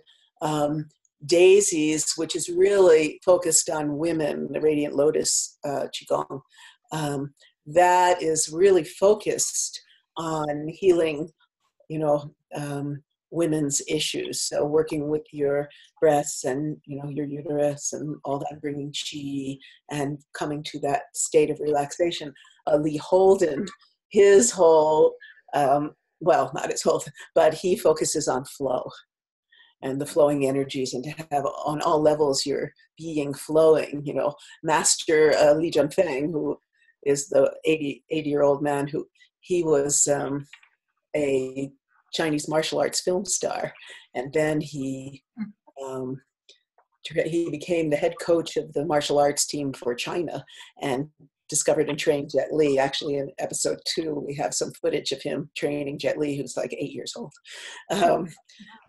Daisies, which is really focused on women, the Radiant Lotus Qigong, that is really focused on healing, you know, women's issues. So working with your breasts and, you know, your uterus and all that, bringing Qi and coming to that state of relaxation. Lee Holden, his whole, well, not his whole, but he focuses on flow and the flowing energies, and to have on all levels your being flowing. You know, Master Li Junfeng, who is the 80-year-old man who, he was a Chinese martial arts film star, and then he became the head coach of the martial arts team for China, and discovered and trained Jet Li. Actually, in episode 2, we have some footage of him training Jet Li, who's like 8 years old.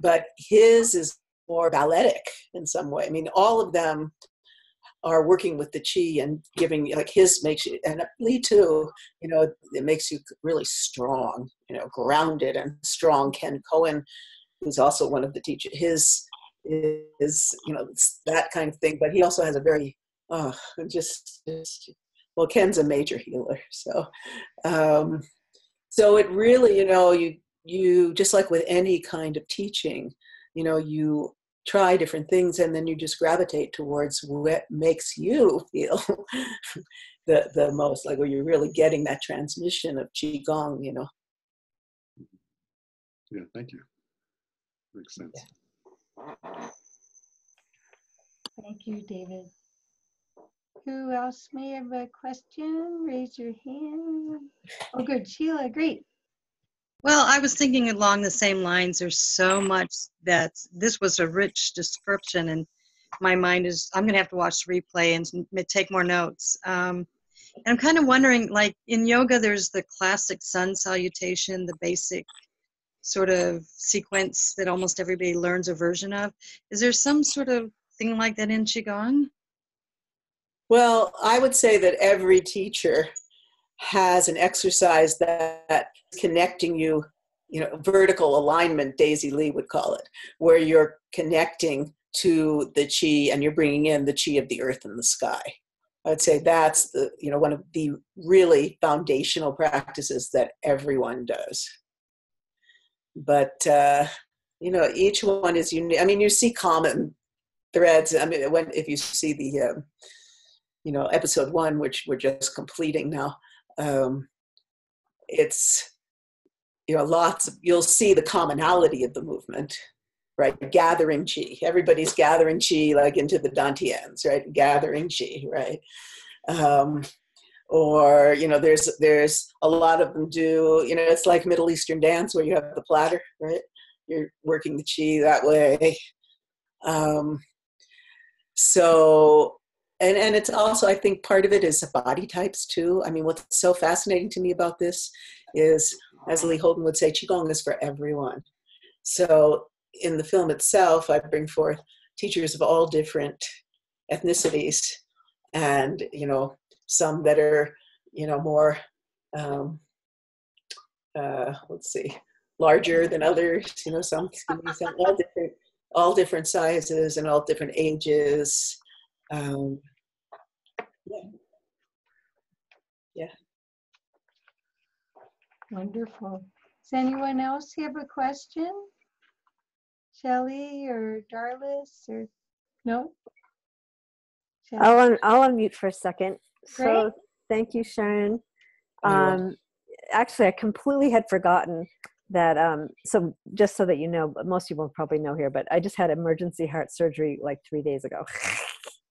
But his is more balletic in some way. I mean, all of them are working with the Qi and giving, like his makes you, and Li too, you know, it makes you really strong, you know, grounded and strong. Ken Cohen, who's also one of the teachers, his is, you know, that kind of thing. But he also has a very, well, Ken's a major healer. So, so it really, you know, you just like with any kind of teaching, you know, you try different things and then you just gravitate towards what makes you feel the most, like where you're really getting that transmission of Qigong, you know. Yeah, thank you. Makes sense. Yeah. Thank you, David. Who else may have a question? Raise your hand. Oh, good. Sheila, great. Well, I was thinking along the same lines. There's so much that this was a rich description, and my mind is, I'm going to have to watch the replay and take more notes. And I'm kind of wondering, like in yoga, there's the classic sun salutation, the basic sort of sequence that almost everybody learns a version of. Is there some sort of thing like that in Qigong? Well, I would say that every teacher has an exercise that is connecting you, you know, vertical alignment, Daisy Lee would call it, where you're connecting to the Qi and you're bringing in the Qi of the earth and the sky. I would say that's the, you know, one of the really foundational practices that everyone does. But, you know, each one is unique. I mean, you see common threads. I mean, if you see the, you know, episode 1, which we're just completing now, it's, you know, you'll see the commonality of the movement, right? Gathering Qi. Everybody's gathering Qi like into the dantians, right? Gathering Qi, right? Or, you know, there's a lot of them do, you know, it's like Middle Eastern dance where you have the platter, right? You're working the Qi that way. So, and it's also, I think part of it is the body types too. I mean, what's so fascinating to me about this is, as Lee Holden would say, Qigong is for everyone. So in the film itself, I bring forth teachers of all different ethnicities, and, you know, some that are, you know, more, let's see, larger than others, you know, some skinny, some all different sizes and all different ages. Yeah. Wonderful. Does anyone else have a question? Shelley or Darlis or no? I'll unmute for a second. Great. So thank you, Sharon. Actually, I completely had forgotten so just so that you know, most people probably know here, but I just had emergency heart surgery like 3 days ago.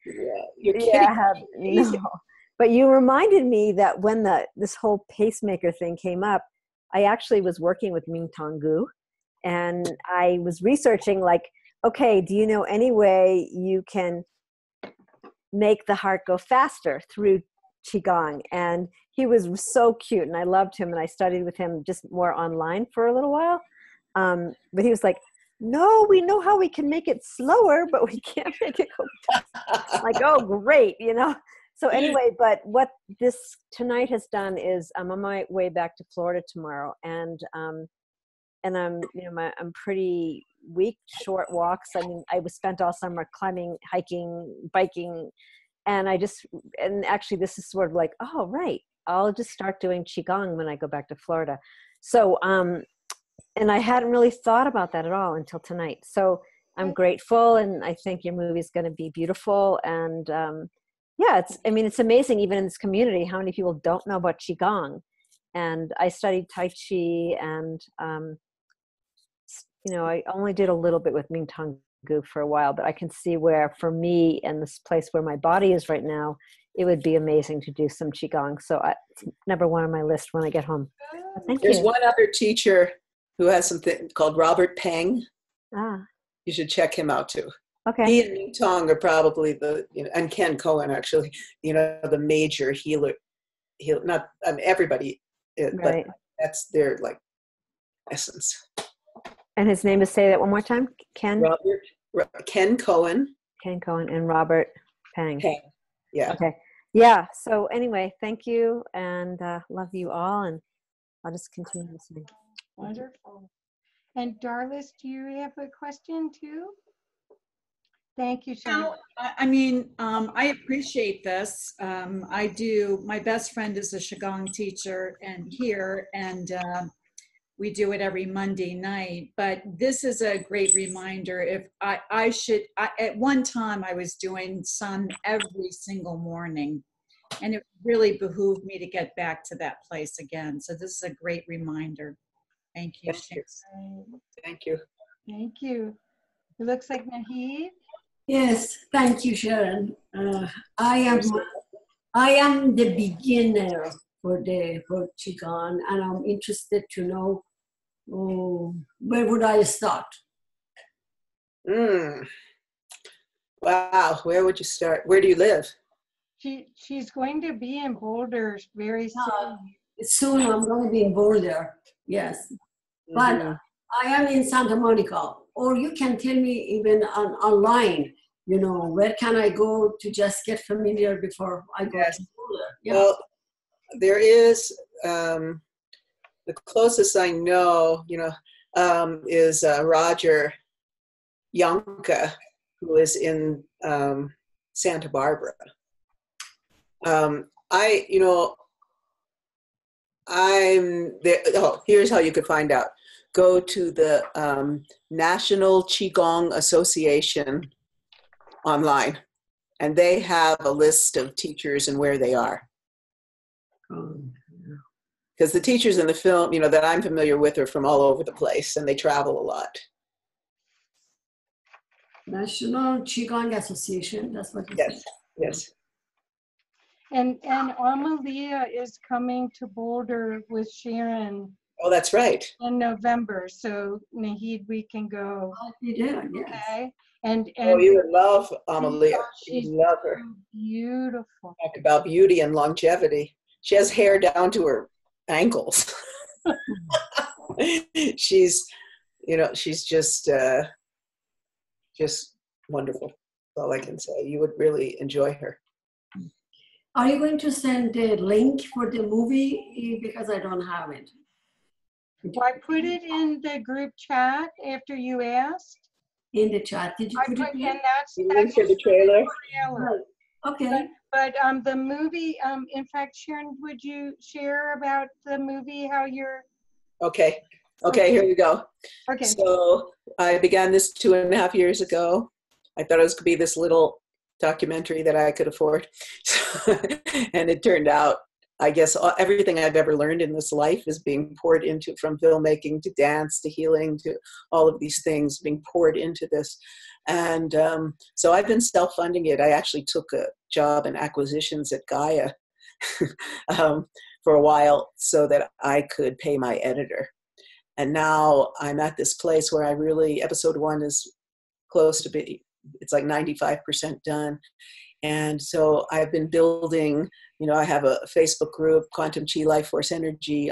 Yeah, you're kidding. Yeah, no. But you reminded me that when this whole pacemaker thing came up, I actually was working with Ming Tong Gu, and I was researching like, okay, do you know any way you can make the heart go faster through Qi Gong? And he was so cute, and I loved him, and I studied with him just more online for a little while. But he was like, no, we know how we can make it slower, but we can't make it go faster. Like, oh, great, you know? So anyway, but what this tonight has done is I'm on my way back to Florida tomorrow, and I'm, you know, I'm pretty weak, short walks. I mean, I was spent all summer climbing, hiking, biking, and actually this is sort of like, oh, right, I'll just start doing Qigong when I go back to Florida. So, and I hadn't really thought about that at all until tonight. So I'm grateful, and I think your movie is going to be beautiful. And yeah, it's amazing even in this community how many people don't know about Qigong. And I studied Tai Chi, and you know, I only did a little bit with Ming Tong Gu for a while, but I can see where for me and this place where my body is right now, it would be amazing to do some Qigong. So it's number one on my list when I get home. Thank you. There's one other teacher who has something called Robert Peng. Ah. You should check him out too. Okay. He and Ming Tong are probably and Ken Cohen actually, you know, the major healer. Not everybody, right. But that's their like essence. And his name is, say that one more time. Ken Cohen. Ken Cohen and Robert Peng. Yeah. Okay. Yeah. So anyway, thank you, and love you all, and I'll just continue listening. Wonderful. And Darlis, do you have a question too? Thank you, Sharron. No, I mean, I appreciate this. I do. My best friend is a Qigong teacher and we do it every Monday night. But this is a great reminder. If at one time I was doing some every single morning, and it really behooved me to get back to that place again. So this is a great reminder. Thank you. Thank you. Thank you. It looks like Nahid. Yes, thank you, Sharon. I am the beginner for Qigong, and I'm interested to know where would I start? Wow, where would you start? Where do you live? She's going to be in Boulder very soon. Soon I'm going to be in Boulder, yes. But I am in Santa Monica, or you can tell me even online, you know, where can I go to just get familiar before I go to Boulder? Yeah. Well, there is, the closest I know, you know, is Roger Yonka, who is in Santa Barbara. I'm there. Oh, here's how you could find out. Go to the National Qigong Association online, and they have a list of teachers and where they are. Because the teachers in the film, you know, that I'm familiar with are from all over the place, and they travel a lot. National Qigong Association, that's what you said. Yes. And Amalia is coming to Boulder with Sharon. Oh, that's right. In November, so Nahid, we can go. Yeah, okay. And oh, you would love Amalia. She's you love her. Beautiful. Talk about beauty and longevity. She has hair down to her ankles. She's, you know, she's just wonderful. That's all I can say. You would really enjoy her. Are you going to send the link for the movie? Because I don't have it. I put it in the group chat after you asked. In the chat, did you put it in? And that's for the trailer. Okay. But the movie, in fact, Sharon, would you share about the movie, how you're... Okay, here we go. Okay. So I began this 2.5 years ago. I thought it was going to be this little documentary that I could afford. And it turned out I guess everything I've ever learned in this life is being poured into, from filmmaking to dance to healing to all of these things being poured into this. And so I've been self-funding it. I actually took a job in acquisitions at Gaia for a while so that I could pay my editor. And now I'm at this place where I really, episode 1 is close to it's like 95% done. And so I've been building, I have a Facebook group, Quantum Qi Life Force Energy,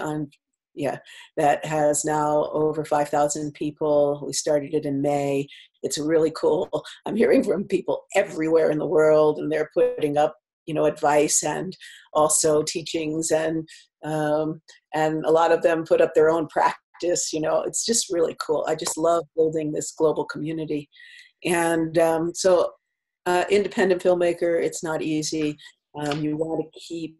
that has now over 5,000 people. We started it in May. It's really cool. I'm hearing from people everywhere in the world, and they're putting up, advice and also teachings, and a lot of them put up their own practice. It's just really cool. I just love building this global community. And so independent filmmaker, it's not easy. You want to keep,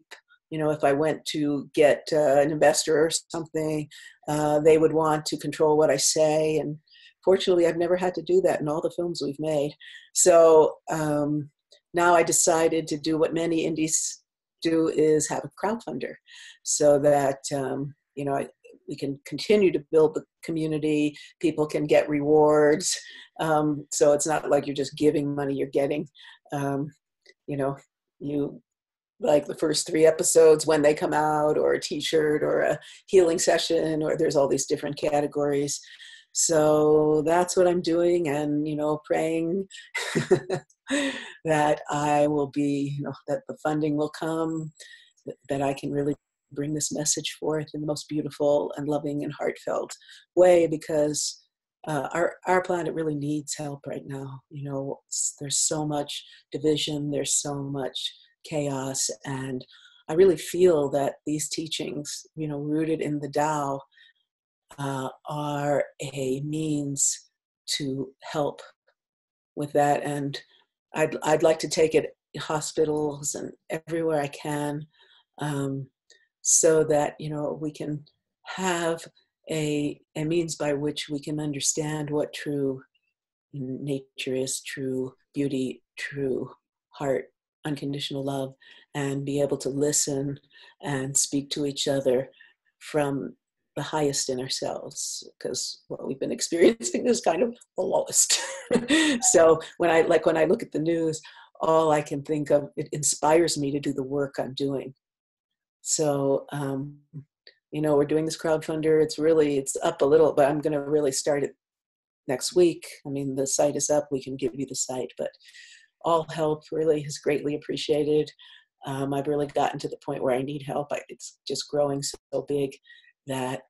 if I went to get an investor or something, they would want to control what I say. And fortunately, I've never had to do that in all the films we've made. So now I decided to do what many indies do, is have a crowdfunder, so that, we can continue to build the community. People can get rewards. So it's not like you're just giving money, you're getting, you like the first 3 episodes when they come out, or a t-shirt, or a healing session, or there's all these different categories. So that's what I'm doing, and, praying that I will be, that the funding will come, that I can really bring this message forth in the most beautiful and loving and heartfelt way, because our planet really needs help right now. There's so much division, there's so much chaos, and I really feel that these teachings, rooted in the Tao, are a means to help with that. And I'd like to take it to hospitals and everywhere I can, so that, we can have a means by which we can understand what true nature is, true beauty, true heart, unconditional love, and be able to listen and speak to each other from the highest in ourselves, because what we've been experiencing is kind of the lowest. So when I look at the news, all I can think of, it inspires me to do the work I'm doing. So, we're doing this crowdfunder. It's up a little, but I'm going to really start it next week. I mean, the site is up. We can give you the site, but all help really is greatly appreciated. I've really gotten to the point where I need help. It's just growing so big that,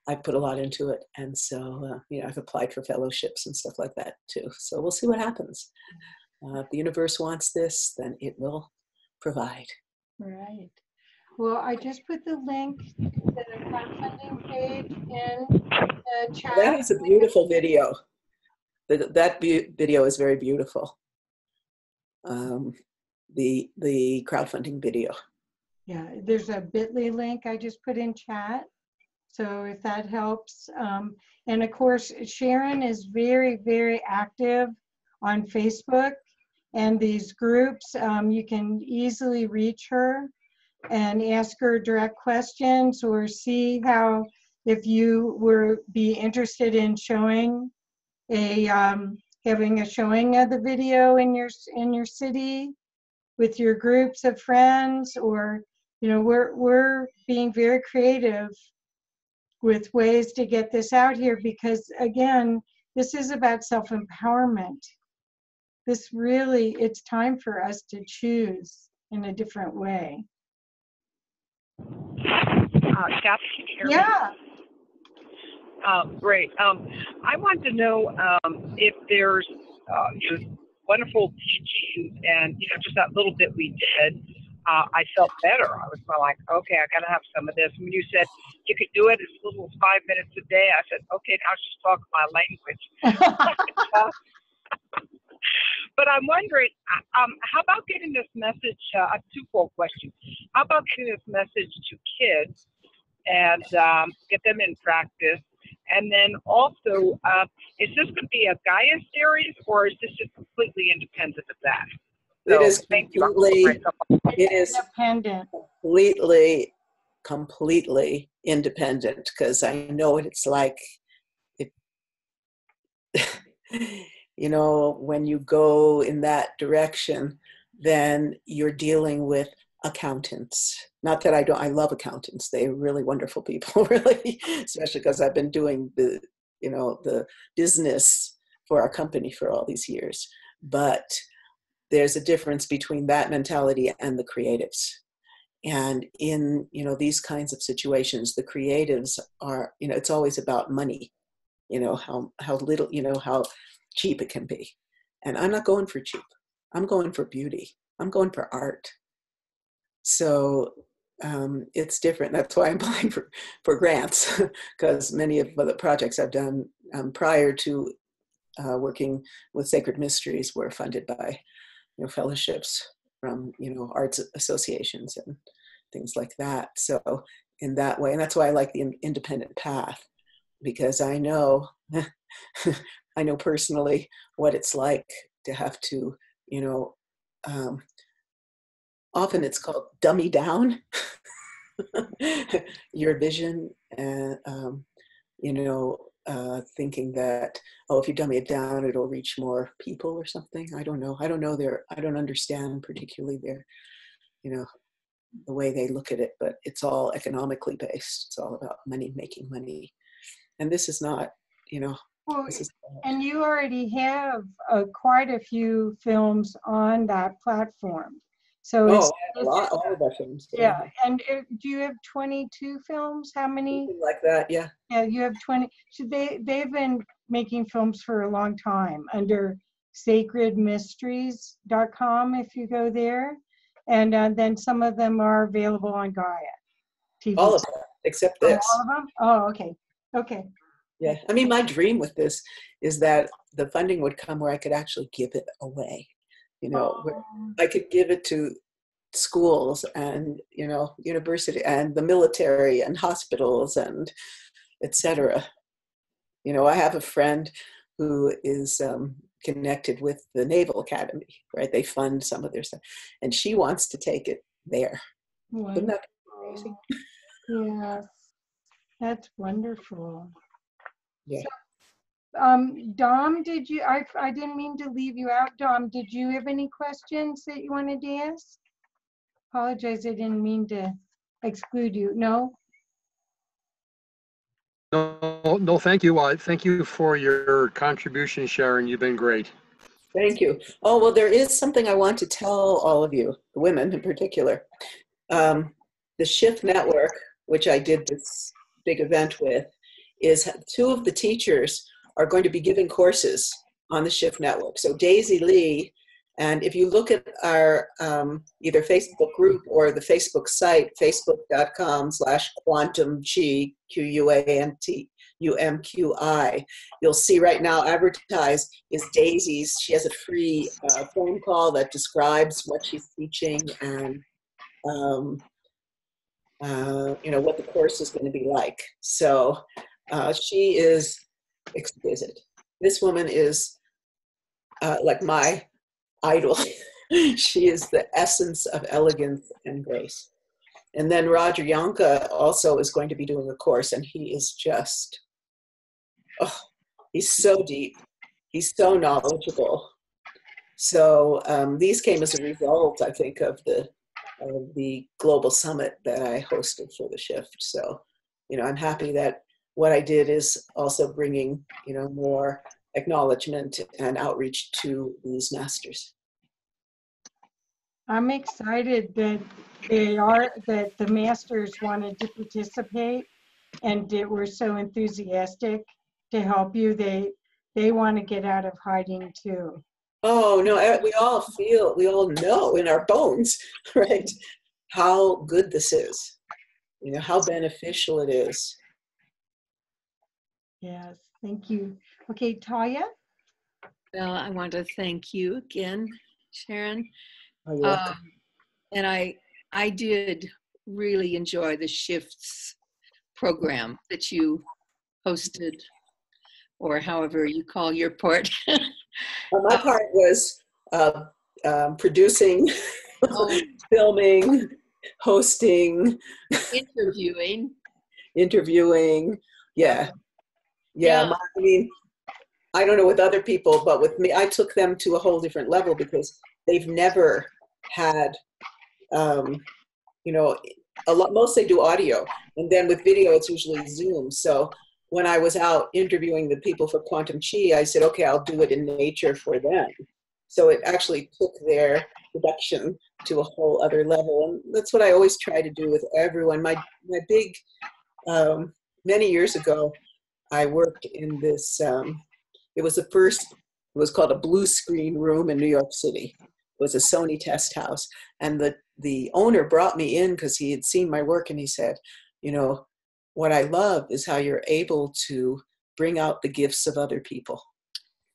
I put a lot into it. And so, I've applied for fellowships and stuff like that too. So we'll see what happens. If the universe wants this, then it will provide. Right. Well, I just put the link to the crowdfunding page in the chat. That is a beautiful video. That video is very beautiful. The crowdfunding video. Yeah, there's a bit.ly link I just put in chat. So if that helps. And of course, Sharron is very, very active on Facebook and these groups. You can easily reach her and ask her direct questions, or see how, if you were be interested in showing having a showing of the video in your city with your groups of friends, or we're being very creative with ways to get this out here, because again, this is about self-empowerment. It's time for us to choose in a different way. Kathy, can you hear me? Yeah. Great. I want to know if there's just wonderful teachings, and just that little bit we did, I felt better. I was like, okay, I gotta have some of this. When you said you could do it as little as 5 minutes a day, I said, okay, now just talk my language. But I'm wondering, how about getting this message? A twofold question. How about getting this message to kids and get them in practice? And then also, is this going to be a Gaia series, or is this just completely independent of that? So It is thank you. it is Independent. completely independent, because I know what it's like. It, you know, when you go in that direction, then you're dealing with accountants. Not that I love accountants. They're really wonderful people, really, especially because I've been doing the business for our company for all these years. But there's a difference between that mentality and the creatives. And in, these kinds of situations, the creatives are, it's always about money, how little, how cheap it can be. And I'm not going for cheap. I'm going for beauty. I'm going for art. So it's different. That's why I'm applying for grants, because many of the projects I've done prior to working with Sacred Mysteries were funded by fellowships from arts associations and things like that. So in that way, and that's why I like the independent path, because I know I know personally what it's like to have to often it's called dummy down your vision, and thinking that, if you dummy it down, it'll reach more people or something. I don't know. I don't understand particularly the way they look at it, but it's all economically based. It's all about money, making money. And this is not, Well, and you already have quite a few films on that platform. So a lot, all of our films. Yeah, and do you have 22 films? How many? Something like that, yeah. Yeah, you have 20. So they've been making films for a long time under sacredmysteries.com if you go there. And then some of them are available on Gaia TV. All of them, except this. All of them? Oh, okay. Okay. Yeah, I mean, my dream with this is that the funding would come where I could actually give it away. Where I could give it to schools and, university and the military and hospitals and etc. I have a friend who is connected with the Naval Academy, right? They fund some of their stuff, and she wants to take it there. Wouldn't that be crazy? Yes, that's wonderful. Yeah. So, Dom, did you, I didn't mean to leave you out. Dom, did you have any questions that you wanted to ask? Apologize, I didn't mean to exclude you. No? No, thank you. Thank you for your contribution, Sharon. You've been great. Thank you. Oh, well, there is something I want to tell all of you, the women in particular. The Shift Network, which I did this big event with, is 2 of the teachers are going to be giving courses on the Shift Network. So Daisy Lee, and if you look at our either Facebook group or the Facebook site, facebook.com/quantumqi, QUANTUMQI, you'll see right now advertised is Daisy's. She has a free phone call that describes what she's teaching and what the course is going to be like. So she is exquisite. This woman is like my idol. She is the essence of elegance and grace. And then Roger Yonka also is going to be doing a course, and he is just, he's so deep. He's so knowledgeable. So these came as a result, I think, of the global summit that I hosted for the Shift. So, I'm happy that what I did is also bringing, more acknowledgement and outreach to these masters. I'm excited that the masters wanted to participate and were so enthusiastic to help you. They want to get out of hiding too. Oh no, we all know in our bones, right, how good this is, how beneficial it is. Yes, thank you. Okay, Taya? Well, I want to thank you again, Sharon. Oh, you're welcome. And I did really enjoy the Shifts program that you hosted, or however you call your part. My part was producing, filming, hosting, interviewing. Yeah. I mean, I don't know with other people, but with me, I took them to a whole different level because they've never had, you know, most they do audio, and then with video, it's usually Zoom. So when I was out interviewing the people for Quantum Qi, I said, okay, I'll do it in nature for them. So it actually took their production to a whole other level. And that's what I always try to do with everyone. My big, many years ago, I worked in this, it was called a blue screen room in New York City. It was a Sony test house. And the owner brought me in because he had seen my work, and he said, you know, what I love is how you're able to bring out the gifts of other people.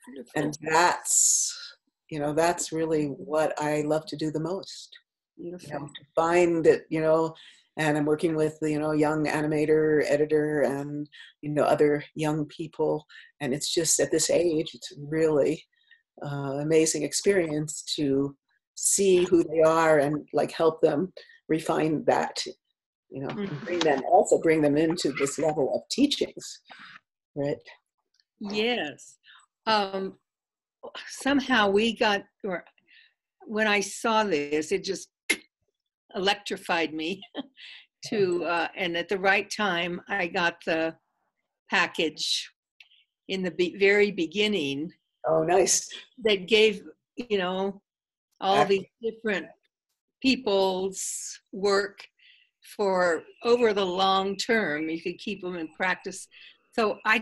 Wonderful. And that's, you know, that's really what I love to do the most. Beautiful. You know, to find it, you know, and I'm working with, you know, young animator, editor, and, you know, other young people. And it's just at this age, it's really amazing experience to see who they are and like help them refine that, you know, bring them into this level of teachings, right? Yes. Somehow when I saw this, it just electrified me to, and at the right time, I got the package in the very beginning. Oh, nice. That gave, you know, all these different people's work for over the long term. You could keep them in practice. So I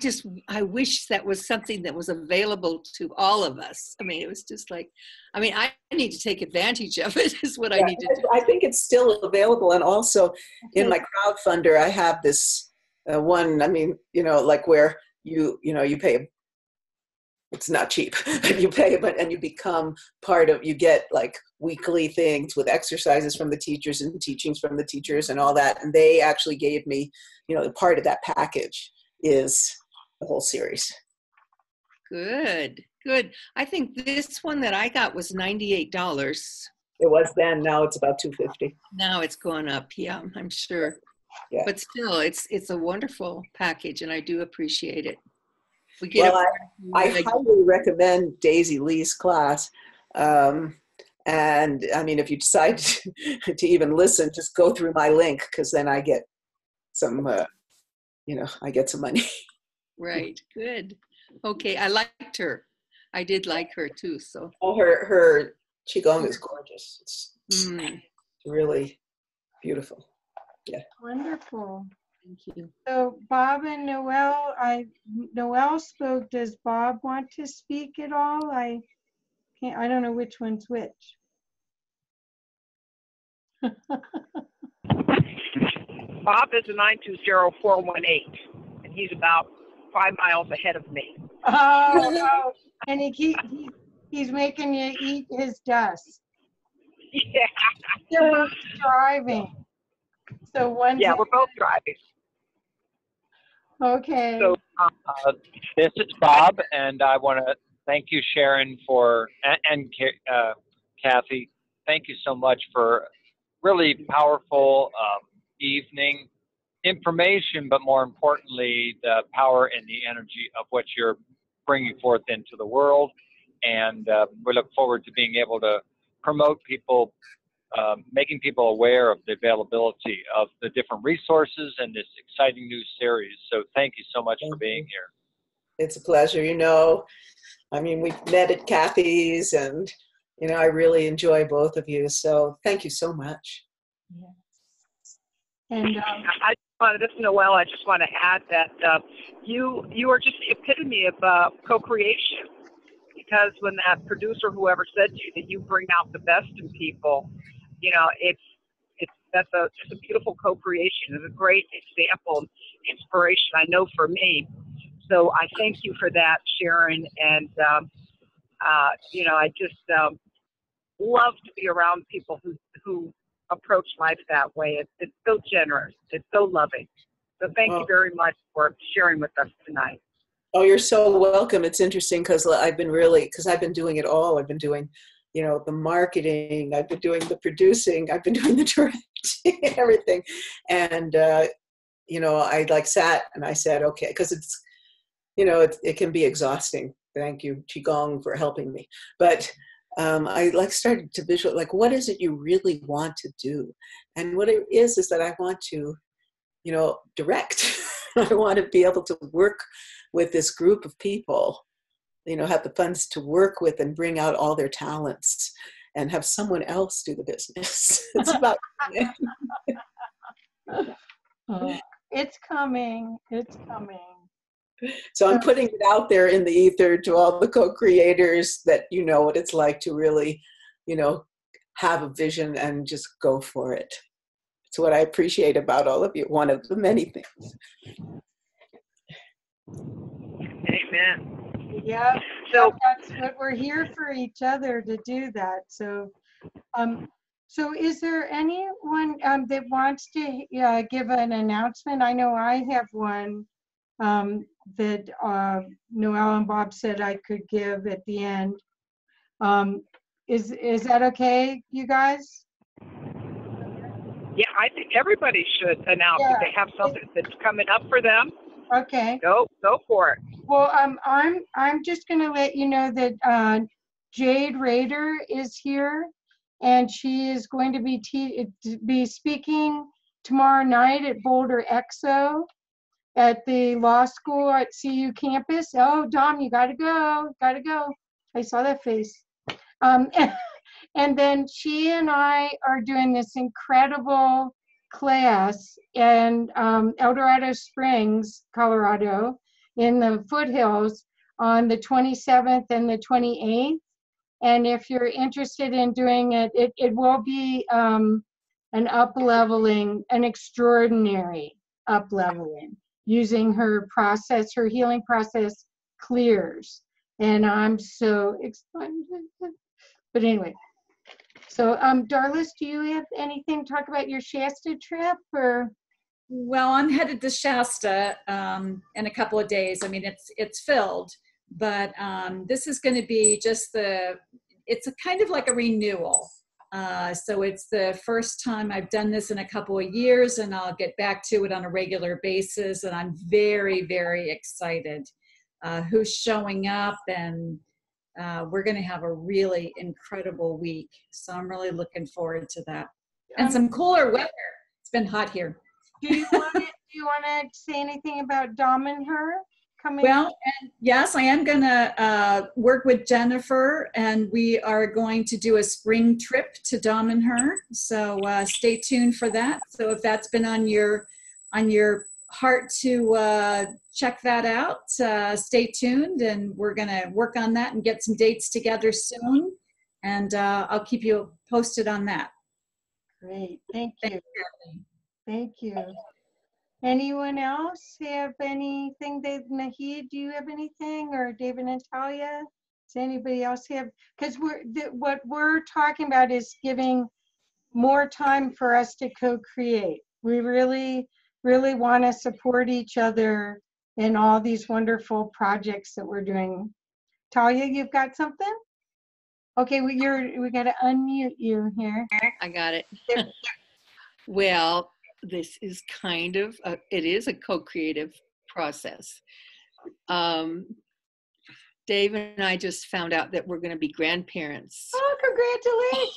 wish that was something that was available to all of us. I mean, it was just like, I mean, I need to take advantage of it is what I need to do. I think it's still available. And also in my crowdfunder, I have this one, I mean, you know, like where you pay, it's not cheap, you pay, and you become part of, you get like weekly things with exercises from the teachers and teachings from the teachers and all that. And they actually gave me, you know, part of that package is the whole series. Good. I think this one that I got was $98. It was then. Now it's about $250. Now it's gone up. Yeah, I'm sure. Yeah. But still, it's a wonderful package, and I do appreciate it. We get I highly recommend Daisy Lee's class. And I mean, if you decide to even listen, just go through my link, because then I get some, you know, I get some money. Right. Good. Okay. I liked her. I did like her too. So. Oh, her Qi Gong is gorgeous. It's really beautiful. Yeah. Wonderful. Thank you. So Bob and Noelle, Noelle spoke. Does Bob want to speak at all? I don't know which one's which. Bob is a 920-418, and he's about 5 miles ahead of me. Oh, and he's making you eat his dust. Yeah. They're both driving. So we're both driving. Okay. So this is Bob, and I want to thank you, Sharron, and Kathy. Thank you so much for really powerful evening information, but more importantly, the power and the energy of what you're bringing forth into the world. And we look forward to being able to promote people, making people aware of the availability of the different resources and this exciting new series. So thank you so much for being here. It's a pleasure. You know, I mean, we've met at Kathy's, and, you know, I really enjoy both of you. So thank you so much. Yes. And this is Noelle. I just want to add that you are just the epitome of co-creation, because when that producer, whoever said to you that you bring out the best in people, you know, that's just a beautiful co-creation. It's a great example, inspiration, I know, for me. So I thank you for that, Sharron. And you know, I just love to be around people who approach life that way. It's so generous. It's so loving. So thank you very much for sharing with us tonight. Oh, you're so welcome. It's interesting because I've been doing it all. I've been doing, you know, the marketing, I've been doing the producing, I've been doing the directing, everything. And, you know, I like sat and I said, okay, because it's, you know, it can be exhausting. Thank you, Qi Gong, for helping me. But I like started to visualize, like, what is it you really want to do? And what it is that I want to, you know, direct. I want to be able to work with this group of people, you know, have the funds to work with and bring out all their talents and have someone else do the business. It's about it's coming. It's coming. So I'm putting it out there in the ether to all the co-creators that you know what it's like to really, you know, have a vision and just go for it. It's what I appreciate about all of you, one of the many things. Amen. Yeah, so that's what we're here for, each other to do that. So, so is there anyone that wants to give an announcement? I know I have one that Noelle and Bob said I could give at the end. Is that okay, you guys? Yeah, I think everybody should announce if they have something that's coming up for them. Okay. Go for it. Well, I'm just going to let you know that Jade Rader is here, and she is going to be speaking tomorrow night at Boulder Exo at the law school at CU campus. Oh, Dom, you gotta go. I saw that face. And then she and I are doing this incredible class in El Dorado Springs, Colorado, in the foothills on the 27th and the 28th. And if you're interested in doing it, it will be an up-leveling, an extraordinary up-leveling, using her process, her healing process, clears. And I'm so excited. But anyway, so Darlis, do you have anything to talk about your Shasta trip, or? Well, I'm headed to Shasta in a couple of days. I mean, it's filled, but this is going to be just it's a kind of like a renewal. So it's the first time I've done this in a couple of years, and I'll get back to it on a regular basis. And I'm very, very excited who's showing up, and we're going to have a really incredible week. So I'm really looking forward to that. And some cooler weather. It's been hot here. Do you want to say anything about Dom and her coming? Well, and yes, I am going to work with Jennifer, and we are going to do a spring trip to Dom and her. So stay tuned for that. So if that's been on your heart to check that out, stay tuned, and we're going to work on that and get some dates together soon. And I'll keep you posted on that. Great. Thank you. Thank you. Anyone else have anything? Nahid, do you have anything? Or David and Talia? Does anybody else have? Because what we're talking about is giving more time for us to co-create. We really, really want to support each other in all these wonderful projects that we're doing. Talia, you've got something? Okay, we got to unmute you here. I got it. Well, this is kind of, it is a co-creative process. Dave and I just found out that we're going to be grandparents. Oh,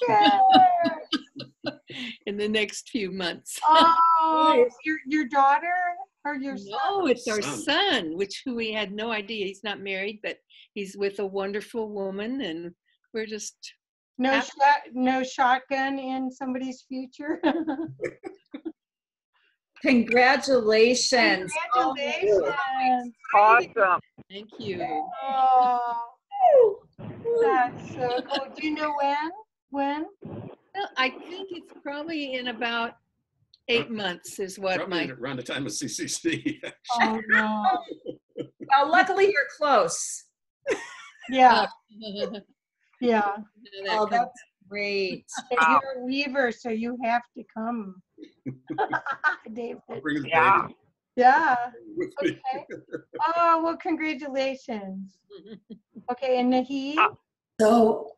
congratulations! In the next few months. Oh, your daughter or your son? No, it's our son, who we had no idea. He's not married, but he's with a wonderful woman, and we're just no shotgun in somebody's future. Congratulations. Congratulations. Awesome. Thank you. Oh, that's so cool. Do you know when? Well, I think it's probably in about 8 months is what probably around the time of CCC. Oh, no. Well, luckily you're close. Yeah. Yeah. Oh, that's great. You're a weaver, so you have to come. David. Yeah. Yeah. Okay. Oh, well, congratulations. Okay, and Nahid? So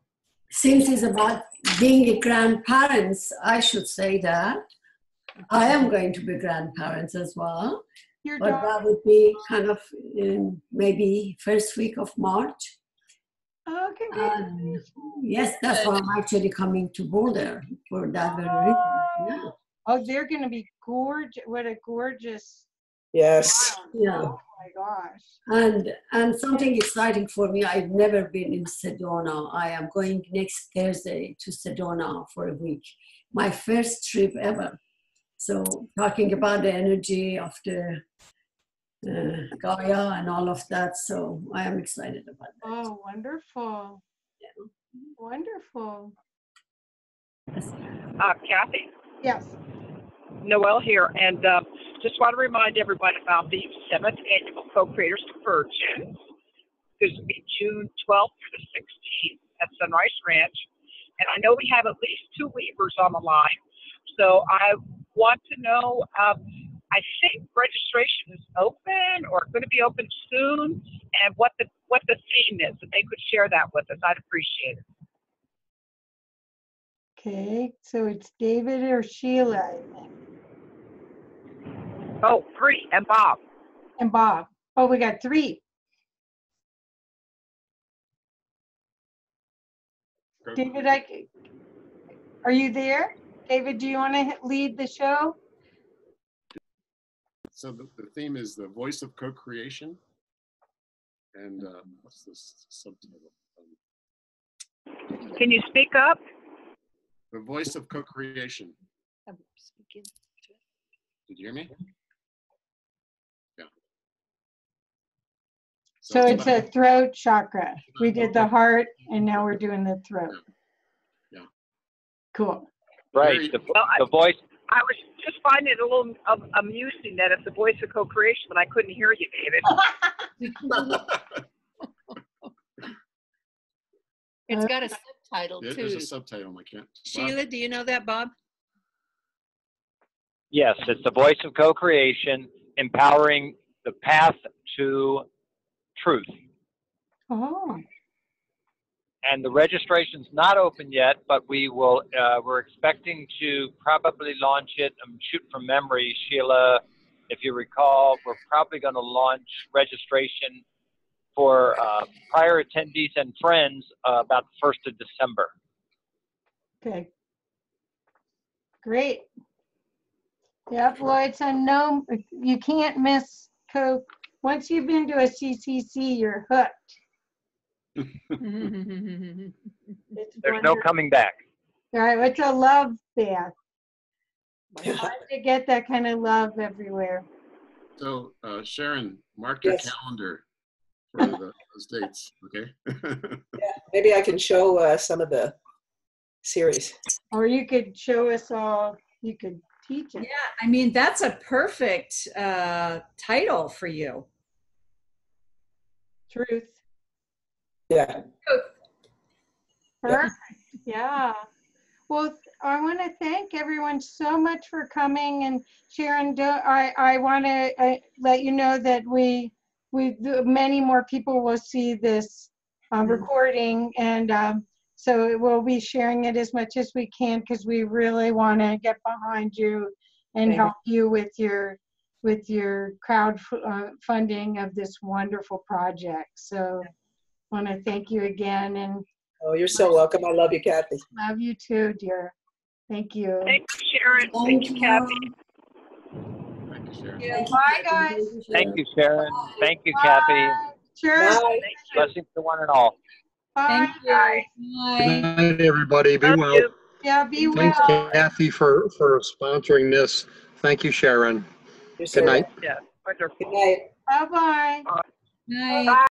since it's about being a grandparents, I should say that I am going to be grandparents as well. But that would be kind of in maybe first week of March. Oh, congratulations. Yes, that's why I'm actually coming to Boulder for that very reason. Yeah. Oh, they're going to be gorgeous. What a gorgeous. Yes. Yeah. Oh my gosh. And something exciting for me, I've never been in Sedona. I am going next Thursday to Sedona for a week. My first trip ever. So talking about the energy of the Gaia and all of that. So I am excited about that. Oh, wonderful. Yeah. Wonderful. Kathy? Yes. Noelle here, and just want to remind everybody about the 7th Annual Co-Creators Convergence. This will be June 12th through the 16th at Sunrise Ranch. And I know we have at least 2 Weavers on the line. So I want to know, I think registration is open or going to be open soon, and what the theme is. If they could share that with us, I'd appreciate it. Okay, so it's David or Sheila, I think. Oh, 3, and Bob. And Bob. Oh, we got 3. David, are you there? David, do you want to lead the show? So the theme is the voice of co-creation. And what's this subtitle? Can you speak up? The voice of co-creation. Did you hear me? Yeah. So it's a throat chakra. We did the heart, and now we're doing the throat. Yeah. Cool. Right. The voice. I was just finding it a little amusing that it's the voice of co-creation, but I couldn't hear you, David. It's got a subtitle too. There's a subtitle. I can't. Sheila, do you know that, Bob? Yes, it's the voice of co-creation, empowering the path to truth. Oh. And the registration's not open yet, but we will. We're expecting to probably launch it. I'm shooting from memory, Sheila. If you recall, we're probably going to launch registration for prior attendees and friends about the 1st of December. Okay. Great. Yep, well, it's unknown. You can't miss Coke. Once you've been to a CCC, you're hooked. There's no coming back. All right, it's a love bath. Hard to get that kind of love everywhere. So Sharron, mark your calendar for those dates, okay? Yeah, maybe I can show some of the series. Or you could show us all, you could teach it. Yeah, I mean, that's a perfect title for you. Truth. Yeah. Perfect. Yeah. Well, I want to thank everyone so much for coming. And Sharron, I want to let you know that many more people will see this recording, and so we'll be sharing it as much as we can, because we really want to get behind you and help you with your crowd funding of this wonderful project. So I want to thank you again. And oh, you're so welcome. I love you, Kathy. Love you too, dear. Thank you. Thank you, Sharron. Thank you, Kathy. Thank you, Sharron. Yeah, bye, guys. Thank you, Sharron. Thank you, Kathy. Sure. Blessings to one and all. Bye. Bye. Good night, everybody. Be well. Yeah, be well. Thanks, Kathy, for sponsoring this. Thank you, Sharron. Good night. Yeah, wonderful. Good night. Bye-bye. Night.